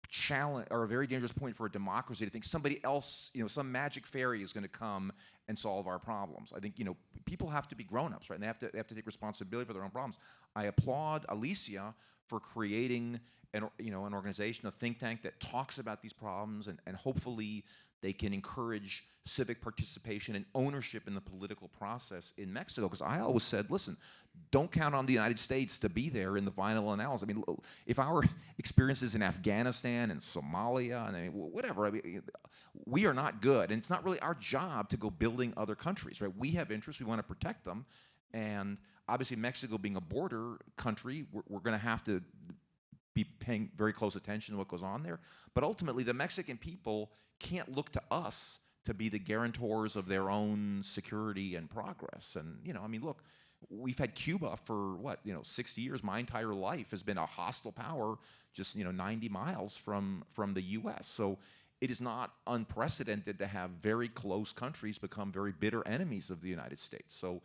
challenge, or a very dangerous point for a democracy, to think somebody else, some magic fairy is going to come and solve our problems. I think, people have to be grown-ups, right? And they have to take responsibility for their own problems. I applaud Alicia for creating an organization, a think tank that talks about these problems, and hopefully they can encourage civic participation and ownership in the political process in Mexico. Because I always said, listen, don't count on the United States to be there in the final analysis. If our experiences in Afghanistan and Somalia and whatever, we are not good. And it's not really our job to go building other countries, right? We have interests, we want to protect them. And obviously Mexico being a border country, we're going to have to be paying very close attention to what goes on there. But ultimately, the Mexican people can't look to us to be the guarantors of their own security and progress. And, look, we've had Cuba for 60 years. My entire life has been a hostile power just, 90 miles from the U.S. So it is not unprecedented to have very close countries become very bitter enemies of the United States. So,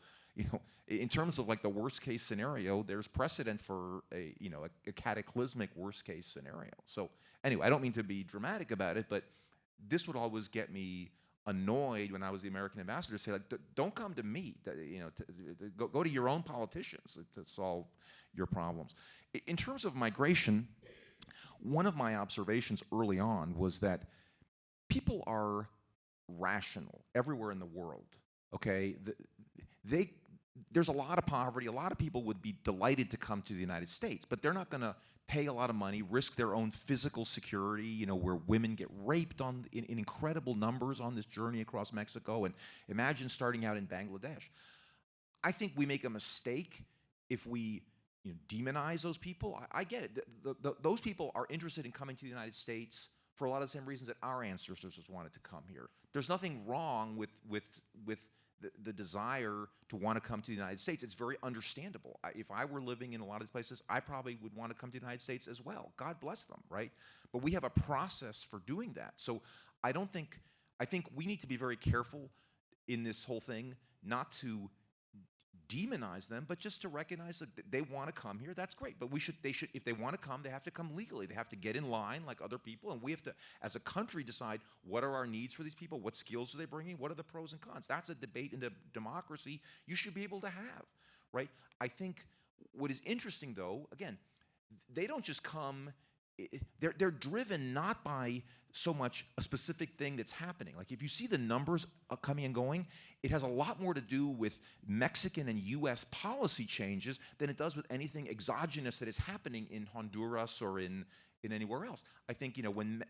in terms of the worst case scenario, there's precedent for a cataclysmic worst case scenario. So anyway, I don't mean to be dramatic about it, but this would always get me annoyed when I was the American ambassador to say, don't come to me, go to your own politicians to solve your problems. In terms of migration, one of my observations early on was that people are rational everywhere in the world, okay? There's a lot of poverty. A lot of people would be delighted to come to the United States, but they're not going to pay a lot of money, risk their own physical security, where women get raped in incredible numbers on this journey across Mexico. And imagine starting out in Bangladesh. I think we make a mistake if we demonize those people. I get it. Those people are interested in coming to the United States for a lot of the same reasons that our ancestors wanted to come here. There's nothing wrong with the desire to want to come to the United States. It's very understandable. If I were living in a lot of these places, I probably would want to come to the United States as well. God bless them, right? But we have a process for doing that. So I think we need to be very careful in this whole thing, not to demonize them, but just to recognize that they want to come here. That's great. But they should, if they want to come, they have to come legally. They have to get in line like other people. And we have to, as a country, decide what are our needs for these people? What skills are they bringing? What are the pros and cons? That's a debate in a democracy you should be able to have, right? I think what is interesting, though, again, they don't just come they're driven not by so much a specific thing that's happening. Like if you see the numbers coming and going, it has a lot more to do with Mexican and U.S. policy changes than it does with anything exogenous that is happening in Honduras or in anywhere else. I think, you know, when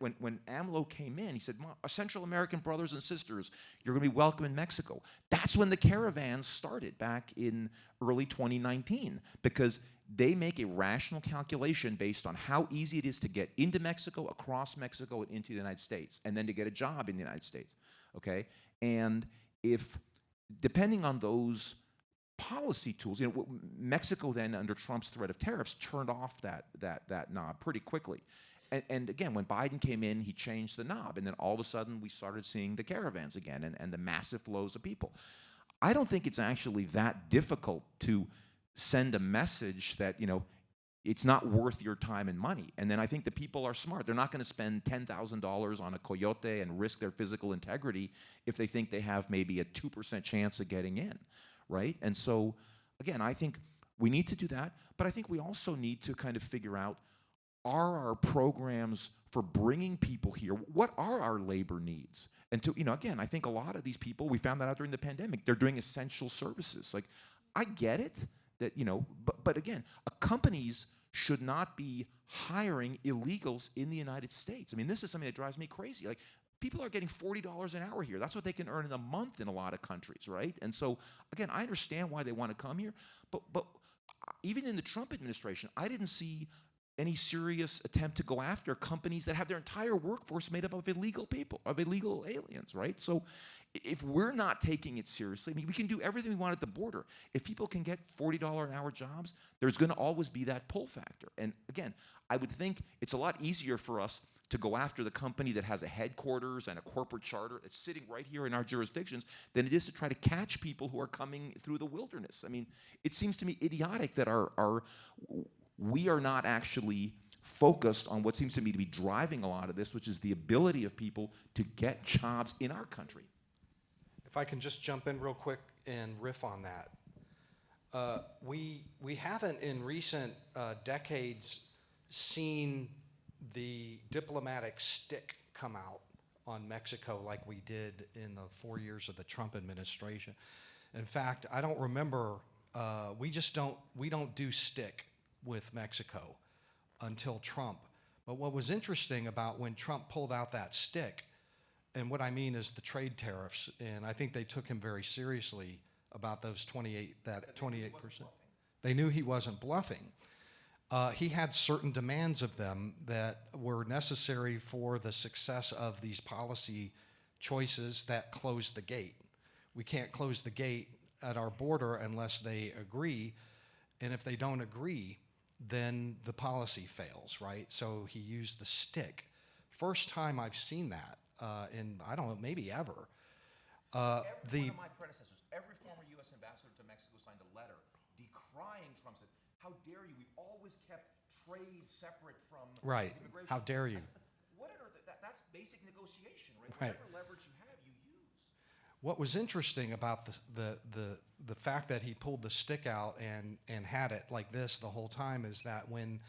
AMLO came in, he said, our Central American brothers and sisters, you're going to be welcome in Mexico. That's when the caravans started back in early 2019, because they make a rational calculation based on how easy it is to get into Mexico, across Mexico, and into the United States, and then to get a job in the United States, okay? And if, depending on those policy tools, you know, Mexico then, under Trump's threat of tariffs, turned off that knob pretty quickly. And again, when Biden came in, he changed the knob, and then all of a sudden we started seeing the caravans again and the massive flows of people. I don't think it's actually that difficult to send a message that, you know, it's not worth your time and money. And then I think the people are smart. They're not going to spend $10,000 on a coyote and risk their physical integrity if they think they have maybe a 2% chance of getting in, right? And so, again, I think we need to do that, but I think we also need to kind of figure out, are our programs for bringing people here, what are our labor needs? And to, you know, again, I think a lot of these people, we found that out during the pandemic, they're doing essential services. Like, I get it, that, you know, but again, companies should not be hiring illegals in the United States. I mean, this is something that drives me crazy. Like, people are getting $40 an hour here. That's what they can earn in a month in a lot of countries, right? And so, again, I understand why they want to come here, but even in the Trump administration, I didn't see any serious attempt to go after companies that have their entire workforce made up of illegal people, of illegal aliens, right? So if we're not taking it seriously, I mean, we can do everything we want at the border. If people can get $40 an hour jobs, there's going to always be that pull factor. And again, I would think it's a lot easier for us to go after the company that has a headquarters and a corporate charter that's sitting right here in our jurisdictions than it is to try to catch people who are coming through the wilderness. I mean, it seems to me idiotic that we are not actually focused on what seems to me to be driving a lot of this, which is the ability of people to get jobs in our country.
If I can just jump in real quick and riff on that. We haven't in recent decades seen the diplomatic stick come out on Mexico like we did in the 4 years of the Trump administration. In fact, I don't remember, we don't do stick with Mexico until Trump. But what was interesting about when Trump pulled out that stick, and what I mean is the trade tariffs, and I think they took him very seriously about those 28%. They knew he wasn't bluffing. He had certain demands of them that were necessary for the success of these policy choices that closed the gate. We can't close the gate at our border unless they agree, and if they don't agree, then the policy fails, right? So he used the stick. First time I've seen that in, I don't know, maybe ever.
One of my predecessors, every former U.S. ambassador to Mexico signed a letter decrying Trump, said, how dare you, we've always kept trade separate from
Right,
immigration.
how dare you.
That's basic negotiation, right?
Right.
Whatever leverage you have, you use.
What was interesting about the fact that he pulled the stick out and had it like this the whole time is that when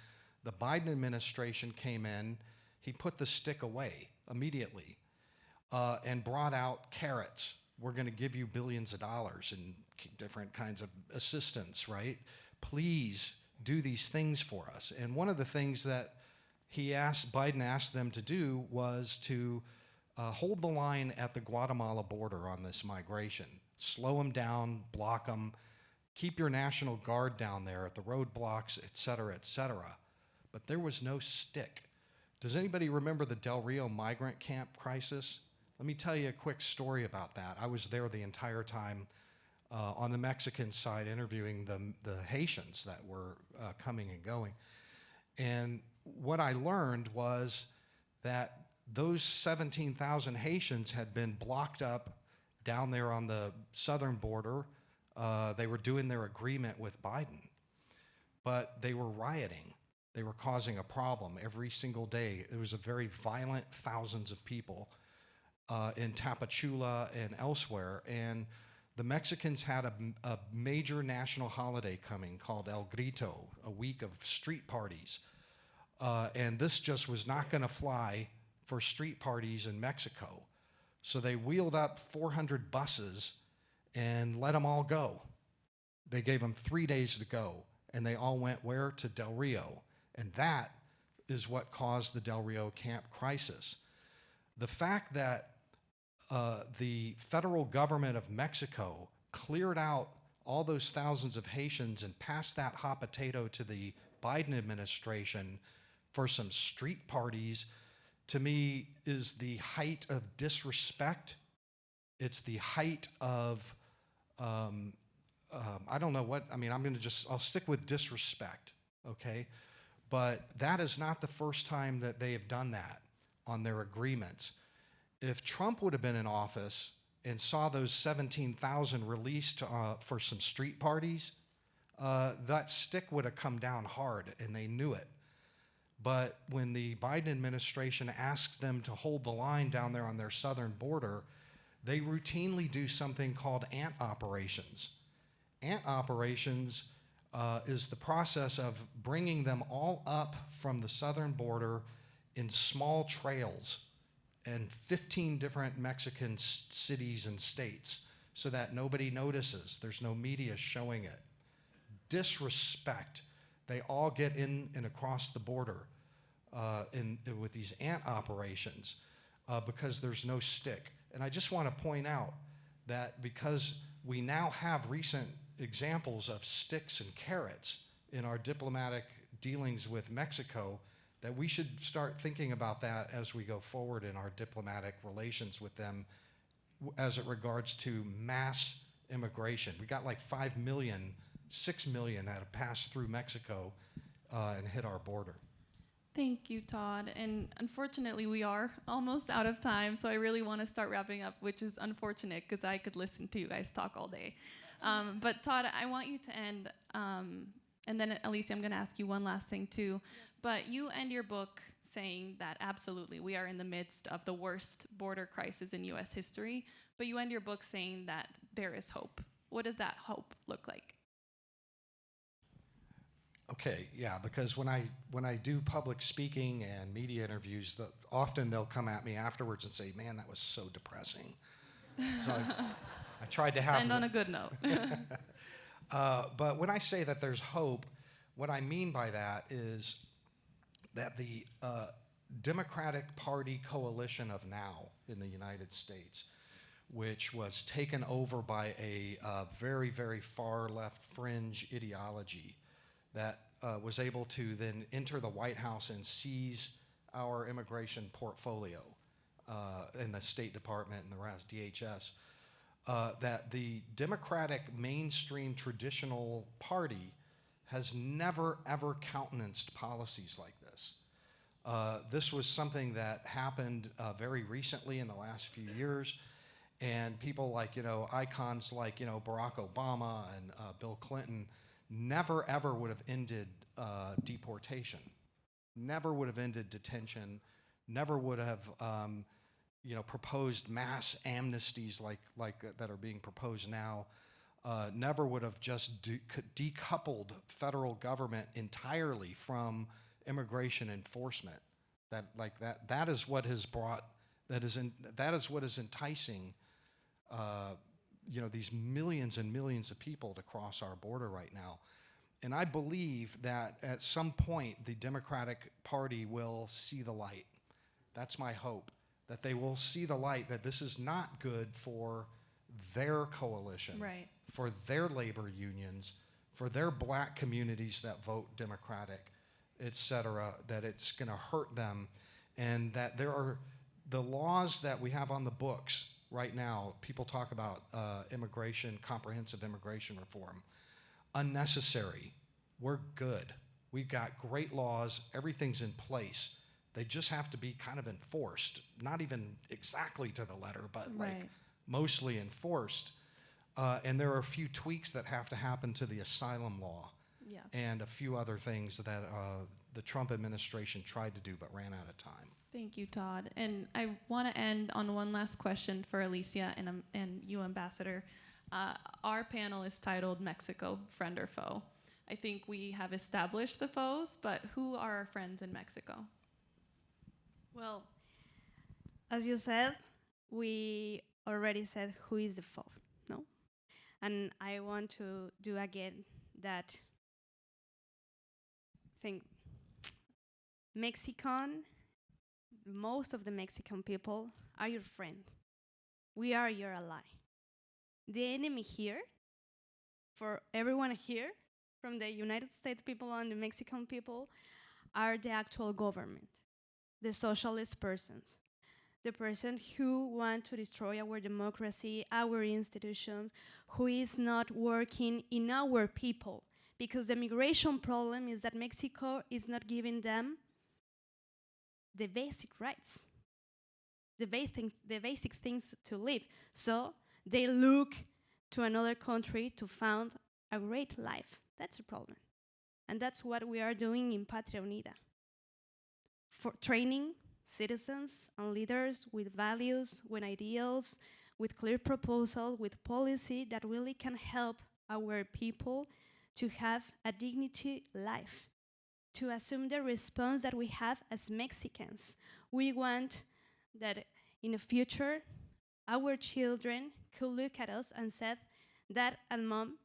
the Biden administration came in, he put the stick away immediately and brought out carrots. We're going to give you billions of dollars in different kinds of assistance, right? Please do these things for us. And one of the things that Biden asked them to do was to hold the line at the Guatemala border on this migration. Slow them down, block them, keep your National Guard down there at the roadblocks, et cetera, et cetera. But there was no stick. Does anybody remember the Del Rio migrant camp crisis? Let me tell you a quick story about that. I was there the entire time on the Mexican side interviewing the Haitians that were coming and going. And what I learned was that those 17,000 Haitians had been blocked up down there on the southern border. They were doing their agreement with Biden, but they were rioting. They were causing a problem every single day. It was a very violent, thousands of people in Tapachula and elsewhere. And the Mexicans had a major national holiday coming called El Grito, a week of street parties. and this just was not going to fly for street parties in Mexico. So they wheeled up 400 buses and let them all go. They gave them 3 days to go, and they all went where? To Del Rio. And that is what caused the Del Rio camp crisis. The fact that the federal government of Mexico cleared out all those thousands of Haitians and passed that hot potato to the Biden administration for some street parties, to me, is the height of disrespect. It's the height of, I don't know what, I mean, I'll stick with disrespect, okay? But that is not the first time that they have done that on their agreements. If Trump would have been in office and saw those 17,000 released for some street parties, that stick would have come down hard, and they knew it. But when the Biden administration asked them to hold the line down there on their southern border, they routinely do something called ant operations. Ant operations is the process of bringing them all up from the southern border in small trails in 15 different Mexican cities and states so that nobody notices. There's no media showing it. Disrespect. They all get in and across the border with these ant operations because there's no stick. And I just want to point out that because we now have recent examples of sticks and carrots in our diplomatic dealings with Mexico, that we should start thinking about that as we go forward in our diplomatic relations with them as it regards to mass immigration. We got like 5 million, 6 million that have passed through Mexico and hit our border.
Thank you, Todd. And unfortunately, we are almost out of time, so I really want to start wrapping up, which is unfortunate because I could listen to you guys talk all day. But Todd, I want you to end, and then Alicia, I'm going to ask you one last thing too. But you end your book saying that absolutely we are in the midst of the worst border crisis in U.S. history, but you end your book saying that there is hope. What does that hope look like?
Okay, yeah, because when I do public speaking and media interviews, often they'll come at me afterwards and say, "Man, that was so depressing." So I tried to have
end on a good note.
But when I say that there's hope, what I mean by that is that the Democratic Party coalition of now in the United States, which was taken over by a very, very far left fringe ideology that was able to then enter the White House and seize our immigration portfolio in the State Department and the rest, DHS, that the Democratic mainstream traditional party has never, ever countenanced policies like this. This was something that happened very recently in the last few years, and people like, icons like, Barack Obama and Bill Clinton never, ever would have ended deportation, never would have ended detention, never would have proposed mass amnesties like that are being proposed now, never would have just decoupled federal government entirely from immigration enforcement. That is what has brought, that is what is enticing these millions and millions of people to cross our border right now. And I believe that at some point the Democratic Party will see the light. That's my hope, that they will see the light, that this is not good for their coalition,
Right.
for their labor unions, for their black communities that vote Democratic, et cetera, that it's going to hurt them, and that there are the laws that we have on the books right now. People talk about immigration, comprehensive immigration reform. Unnecessary. We're good. We've got great laws. Everything's in place. They just have to be kind of enforced. Not even exactly to the letter, but
Right.
mostly enforced. And there are a few tweaks that have to happen to the asylum law.
Yeah.
And a few other things that the Trump administration tried to do but ran out of time.
Thank you, Todd. And I want to end on one last question for Alicia and you, Ambassador. Our panel is titled Mexico, Friend or Foe. I think we have established the foes, but who are our friends in Mexico?
Well, as you said, we already said who is the foe, no? And I want to do again that thing. Most of the Mexican people are your friend. We are your ally. The enemy here, for everyone here, from the United States people and the Mexican people, are the actual government, the socialist persons, the person who want to destroy our democracy, our institutions, who is not working in our people. Because the migration problem is that Mexico is not giving them the basic rights, the basic things to live. So they look to another country to found a great life. That's the problem. And that's what we are doing in Patria Unida. For training citizens and leaders with values, with ideals, with clear proposal, with policy that really can help our people to have a dignity life, to assume the response that we have as Mexicans. We want that in the future, our children could look at us and said, Dad and Mom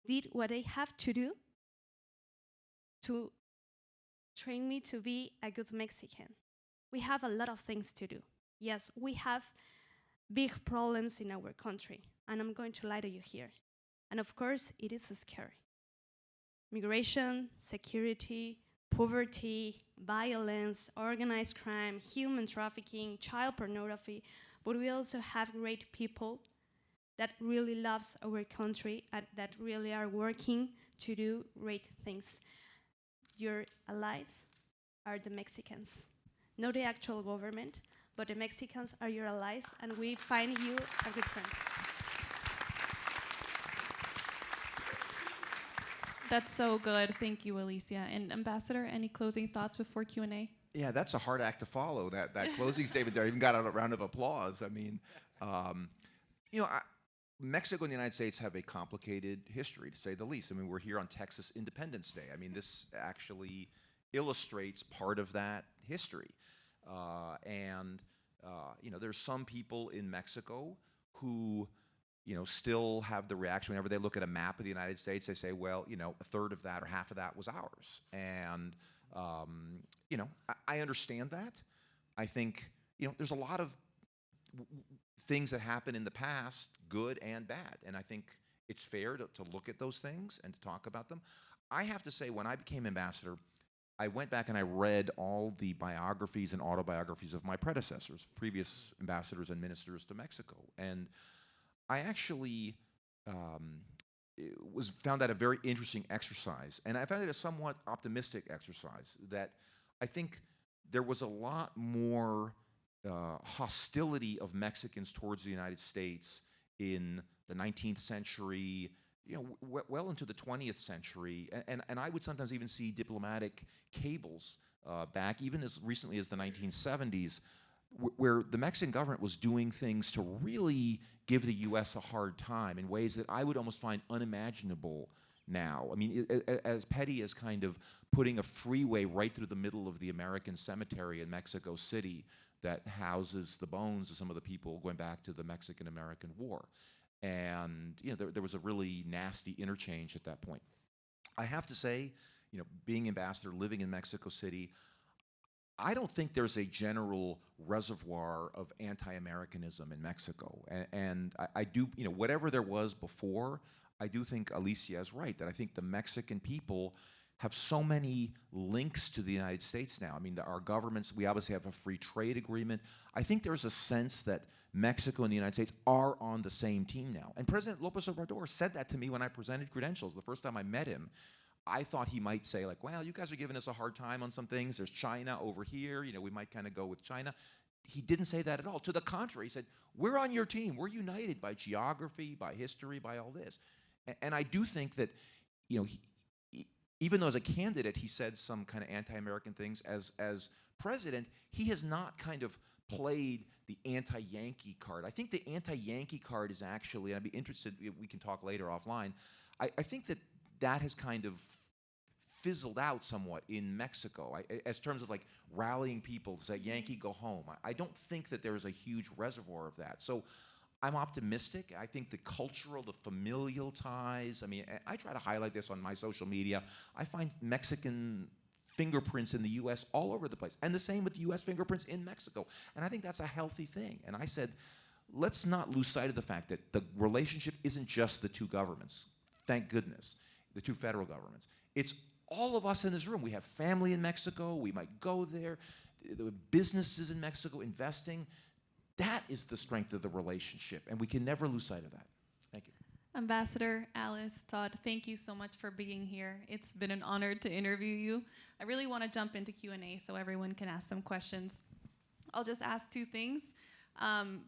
did what they have to do to train me to be a good Mexican. We have a lot of things to do. Yes, we have big problems in our country, and I'm going to lie to you here. And of course, it is scary. Migration, security, poverty, violence, organized crime, human trafficking, child pornography, but we also have great people that really loves our country and that really are working to do great things. Your allies are the Mexicans, not the actual government, but the Mexicans are your allies, and we find you a good friend.
That's so good. Thank you, Alicia. And Ambassador, any closing thoughts before Q&A?
Yeah, that's a hard act to follow, that closing statement there. I even got a round of applause. I mean, Mexico and the United States have a complicated history, to say the least. I mean, we're here on Texas Independence Day. I mean, this actually illustrates part of that history. There's some people in Mexico who still have the reaction whenever they look at a map of the United States, they say, well, a third of that or half of that was ours. And, I understand that. I think, there's a lot of things that happen in the past, good and bad. And I think it's fair to look at those things and to talk about them. I have to say, when I became ambassador, I went back and I read all the biographies and autobiographies of my predecessors, previous ambassadors and ministers to Mexico. And I actually found that a very interesting exercise. And I found it a somewhat optimistic exercise, that I think there was a lot more hostility of Mexicans towards the United States in the 19th century, well into the 20th century. And I would sometimes even see diplomatic cables back even as recently as the 1970s, where the Mexican government was doing things to really give the U.S. a hard time in ways that I would almost find unimaginable now. I mean, as petty as kind of putting a freeway right through the middle of the American cemetery in Mexico City that houses the bones of some of the people going back to the Mexican-American War. And there was a really nasty interchange at that point. I have to say, being ambassador, living in Mexico City, I don't think there's a general reservoir of anti-Americanism in Mexico. And I do, whatever there was before, I do think Alicia is right, that I think the Mexican people have so many links to the United States now. I mean, our governments, we obviously have a free trade agreement. I think there's a sense that Mexico and the United States are on the same team now. And President López Obrador said that to me when I presented credentials. The first time I met him, I thought he might say, like, well, you guys are giving us a hard time on some things. There's China over here. We might kind of go with China. He didn't say that at all. To the contrary, he said, we're on your team. We're united by geography, by history, by all this. And I do think that, even though as a candidate he said some kind of anti-American things, as president, he has not kind of played the anti-Yankee card. I think the anti-Yankee card is actually, and I'd be interested, we can talk later offline, I think that has kind of fizzled out somewhat in Mexico, as terms of like rallying people to say, Yankee, go home. I don't think that there's a huge reservoir of that. So I'm optimistic. I think the cultural, the familial ties, I mean, I try to highlight this on my social media. I find Mexican fingerprints in the US all over the place. And the same with US fingerprints in Mexico. And I think that's a healthy thing. And I said, let's not lose sight of the fact that the relationship isn't just the two governments. Thank goodness, the two federal governments. It's all of us in this room. We have family in Mexico. We might go there. The businesses in Mexico investing. That is the strength of the relationship, and we can never lose sight of that. Thank you.
Ambassador, Alice, Todd, thank you so much for being here. It's been an honor to interview you. I really want to jump into Q&A so everyone can ask some questions. I'll just ask two things.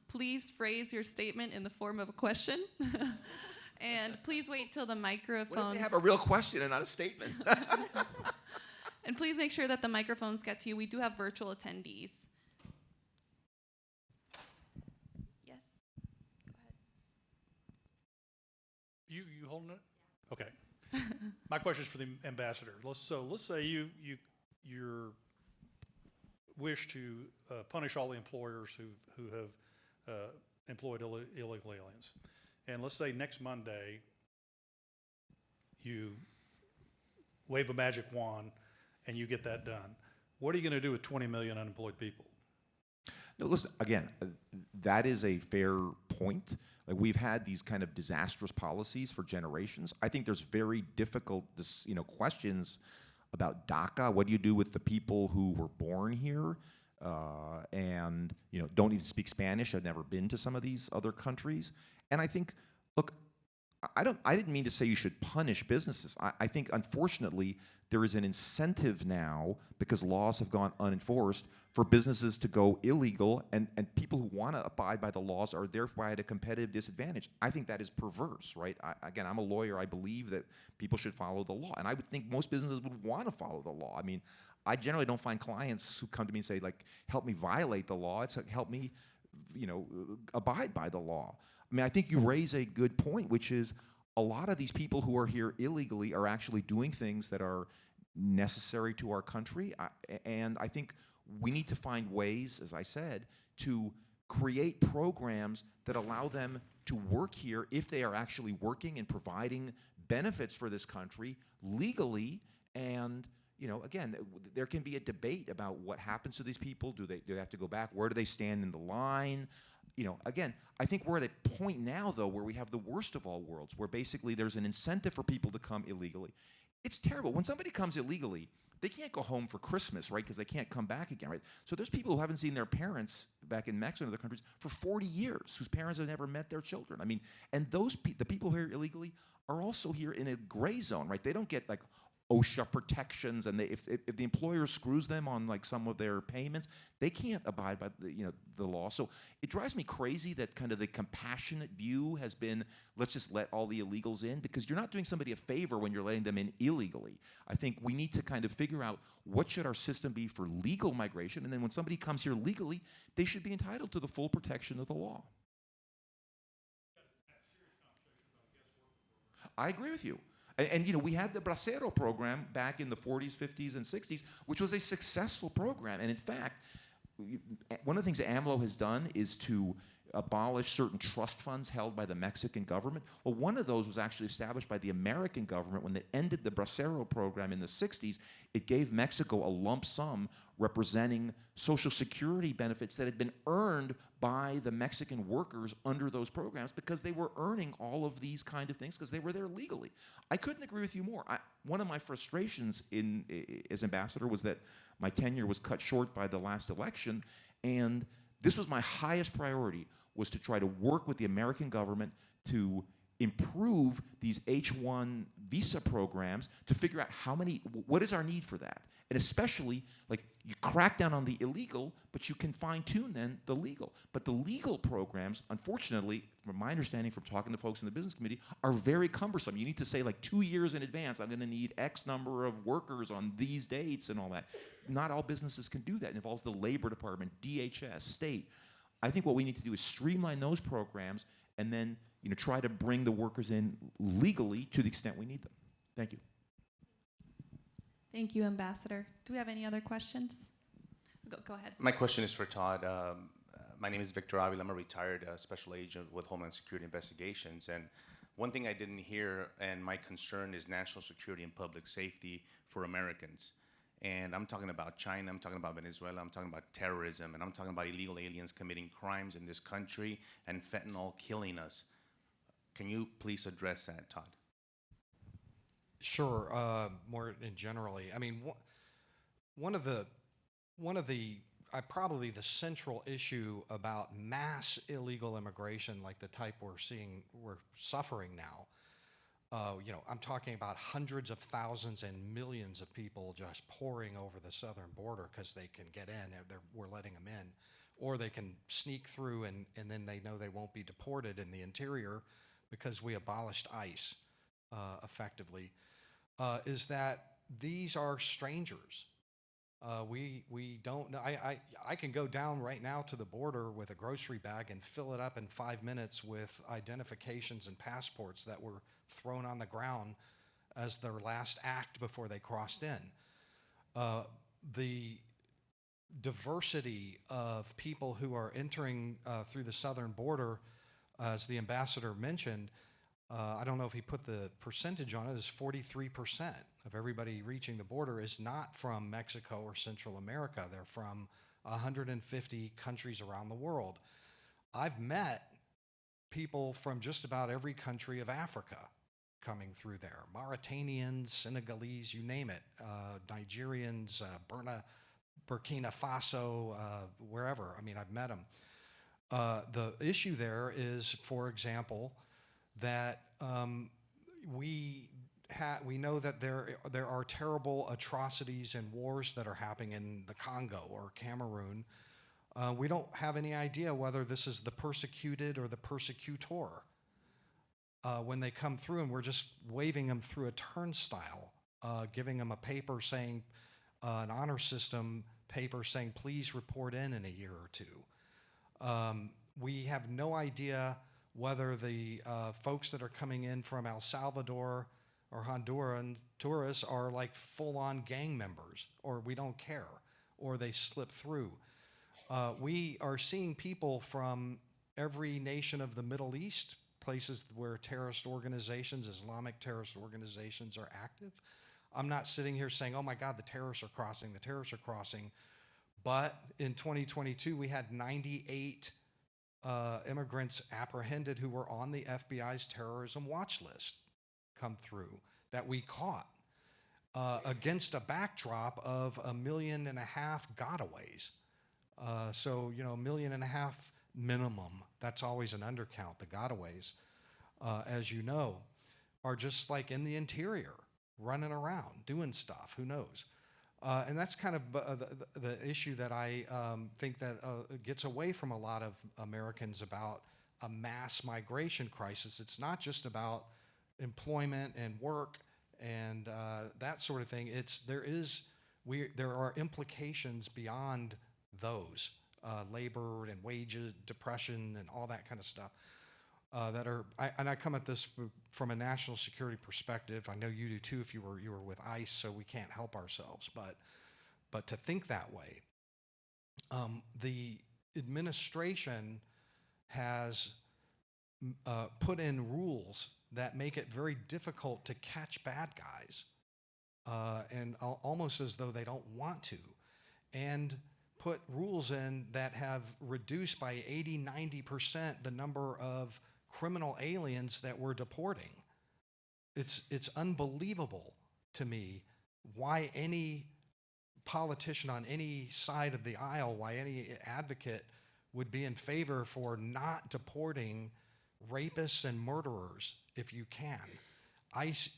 Please phrase your statement in the form of a question. And please wait till the microphones...
What if they have a real question and not a statement?
And please make sure that the microphones get to you. We do have virtual attendees. Yes? Go ahead.
You holding it? Okay. My question is for the ambassador. Let's say you wish to punish all the employers who have employed illegal aliens, and let's say next Monday you wave a magic wand and you get that done. What are you going to do with 20 million unemployed people?
No, listen, again, that is a fair point. Like, we've had these kind of disastrous policies for generations. I think there's very difficult, questions about DACA. What do you do with the people who were born here and don't even speak Spanish? I've never been to some of these other countries. And I think, look, I didn't mean to say you should punish businesses. I think, unfortunately, there is an incentive now, because laws have gone unenforced, for businesses to go illegal, and people who want to abide by the laws are therefore at a competitive disadvantage. I think that is perverse, right? Again, I'm a lawyer. I believe that people should follow the law, and I would think most businesses would want to follow the law. I mean, I generally don't find clients who come to me and say, like, help me violate the law. It's like, help me, abide by the law. I mean, I think you raise a good point, which is a lot of these people who are here illegally are actually doing things that are necessary to our country. And I think we need to find ways, as I said, to create programs that allow them to work here if they are actually working and providing benefits for this country legally. And again, there can be a debate about what happens to these people. Do they have to go back? Where do they stand in the line? Again, I think we're at a point now, though, where we have the worst of all worlds, where basically there's an incentive for people to come illegally. It's terrible. When somebody comes illegally, they can't go home for Christmas, right, because they can't come back again, right? So there's people who haven't seen their parents back in Mexico and other countries for 40 years, whose parents have never met their children. I mean, and the people who are here illegally are also here in a gray zone, right? They don't get, like, OSHA protections, and if the employer screws them on, like, some of their payments, they can't abide by the law. So it drives me crazy that kind of the compassionate view has been, let's just let all the illegals in, because you're not doing somebody a favor when you're letting them in illegally. I think we need to kind of figure out what should our system be for legal migration, and then when somebody comes here legally, they should be entitled to the full protection of the law. I agree with you. And we had the Bracero program back in the 40s, 50s, and 60s, which was a successful program. And in fact, one of the things that AMLO has done is to abolish certain trust funds held by the Mexican government. Well, one of those was actually established by the American government when they ended the Bracero program in the 60s. It gave Mexico a lump sum representing Social Security benefits that had been earned by the Mexican workers under those programs, because they were earning all of these kind of things because they were there legally. I couldn't agree with you more. One of my frustrations as ambassador was that my tenure was cut short by the last election, and this was my highest priority, was to try to work with the American government to improve these H-1 visa programs, to figure out what is our need for that? And especially, like, you crack down on the illegal, but you can fine-tune then the legal. But the legal programs, unfortunately, from my understanding from talking to folks in the business committee, are very cumbersome. You need to say, like, 2 years in advance, I'm gonna need X number of workers on these dates and all that. Not all businesses can do that. It involves the Labor Department, DHS, state. I think what we need to do is streamline those programs and then try to bring the workers in legally to the extent we need them. Thank you.
Thank you, Ambassador. Do we have any other questions? Go ahead.
My question is for Todd. My name is Victor Avila. I'm a retired special agent with Homeland Security Investigations. And one thing I didn't hear, and my concern is national security and public safety for Americans. And I'm talking about China, I'm talking about Venezuela, I'm talking about terrorism, and I'm talking about illegal aliens committing crimes in this country and fentanyl killing us. Can you please address that, Todd?
Sure. More in generally, I mean, one of the probably the central issue about mass illegal immigration, like the type we're suffering now. I'm talking about hundreds of thousands and millions of people just pouring over the southern border because they can get in. We're letting them in, or they can sneak through and then they know they won't be deported in the interior because we abolished ICE effectively. Is that these are strangers. We don't know. I can go down right now to the border with a grocery bag and fill it up in 5 minutes with identifications and passports that were thrown on the ground as their last act before they crossed in. The diversity of people who are entering through the southern border, as the ambassador mentioned, I don't know if he put the percentage on it, is 43% of everybody reaching the border is not from Mexico or Central America. They're from 150 countries around the world. I've met people from just about every country of Africa coming through there. Mauritanians, Senegalese, you name it, Nigerians, Burkina Faso, wherever. I mean, I've met them. The issue there is, for example, that we know that there are terrible atrocities and wars that are happening in the Congo or Cameroon. We don't have any idea whether this is the persecuted or the persecutor when they come through, and we're just waving them through a turnstile, giving them a paper saying, an honor system paper saying, please report in a year or two. We have no idea whether the folks that are coming in from El Salvador or Honduran tourists are like full-on gang members, or we don't care, or they slip through. We are seeing people from every nation of the Middle East, places where terrorist organizations, Islamic terrorist organizations are active. I'm not sitting here saying, oh my God, the terrorists are crossing. But in 2022, we had 98 immigrants apprehended who were on the FBI's terrorism watch list come through that we caught against a backdrop of 1.5 million gotaways. So, 1.5 million minimum. That's always an undercount. The gotaways, as you know, are just like in the interior, running around, doing stuff. Who knows? And that's kind of the issue that I think that gets away from a lot of Americans about a mass migration crisis. It's not just about employment and work and that sort of thing. There are implications beyond those, labor and wages, depression, and all that kind of stuff. I come at this from a national security perspective. I know you do too if you were with ICE, so we can't help ourselves. But to think that way, the administration has put in rules that make it very difficult to catch bad guys, and almost as though they don't want to, and put rules in that have reduced by 80–90% the number of criminal aliens that we're deporting. It's unbelievable to me why any politician on any side of the aisle, why any advocate would be in favor for not deporting rapists and murderers if you can. ICE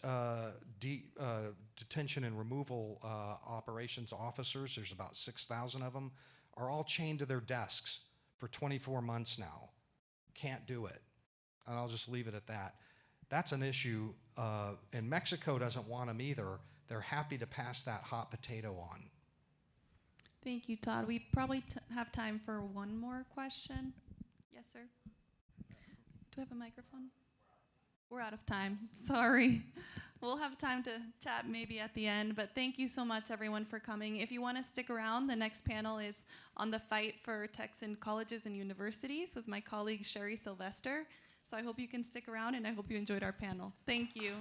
detention and removal operations officers, there's about 6,000 of them, are all chained to their desks for 24 months now. Can't do it. And I'll just leave it at that. That's an issue, and Mexico doesn't want them either. They're happy to pass that hot potato on.
Thank you, Todd. We probably have time for one more question. Yes, sir. Do we have a microphone? We're out of time. Sorry. We'll have time to chat maybe at the end, but thank you so much, everyone, for coming. If you want to stick around, the next panel is on the fight for Texan colleges and universities with my colleague, Sherry Sylvester. So I hope you can stick around, and I hope you enjoyed our panel. Thank you.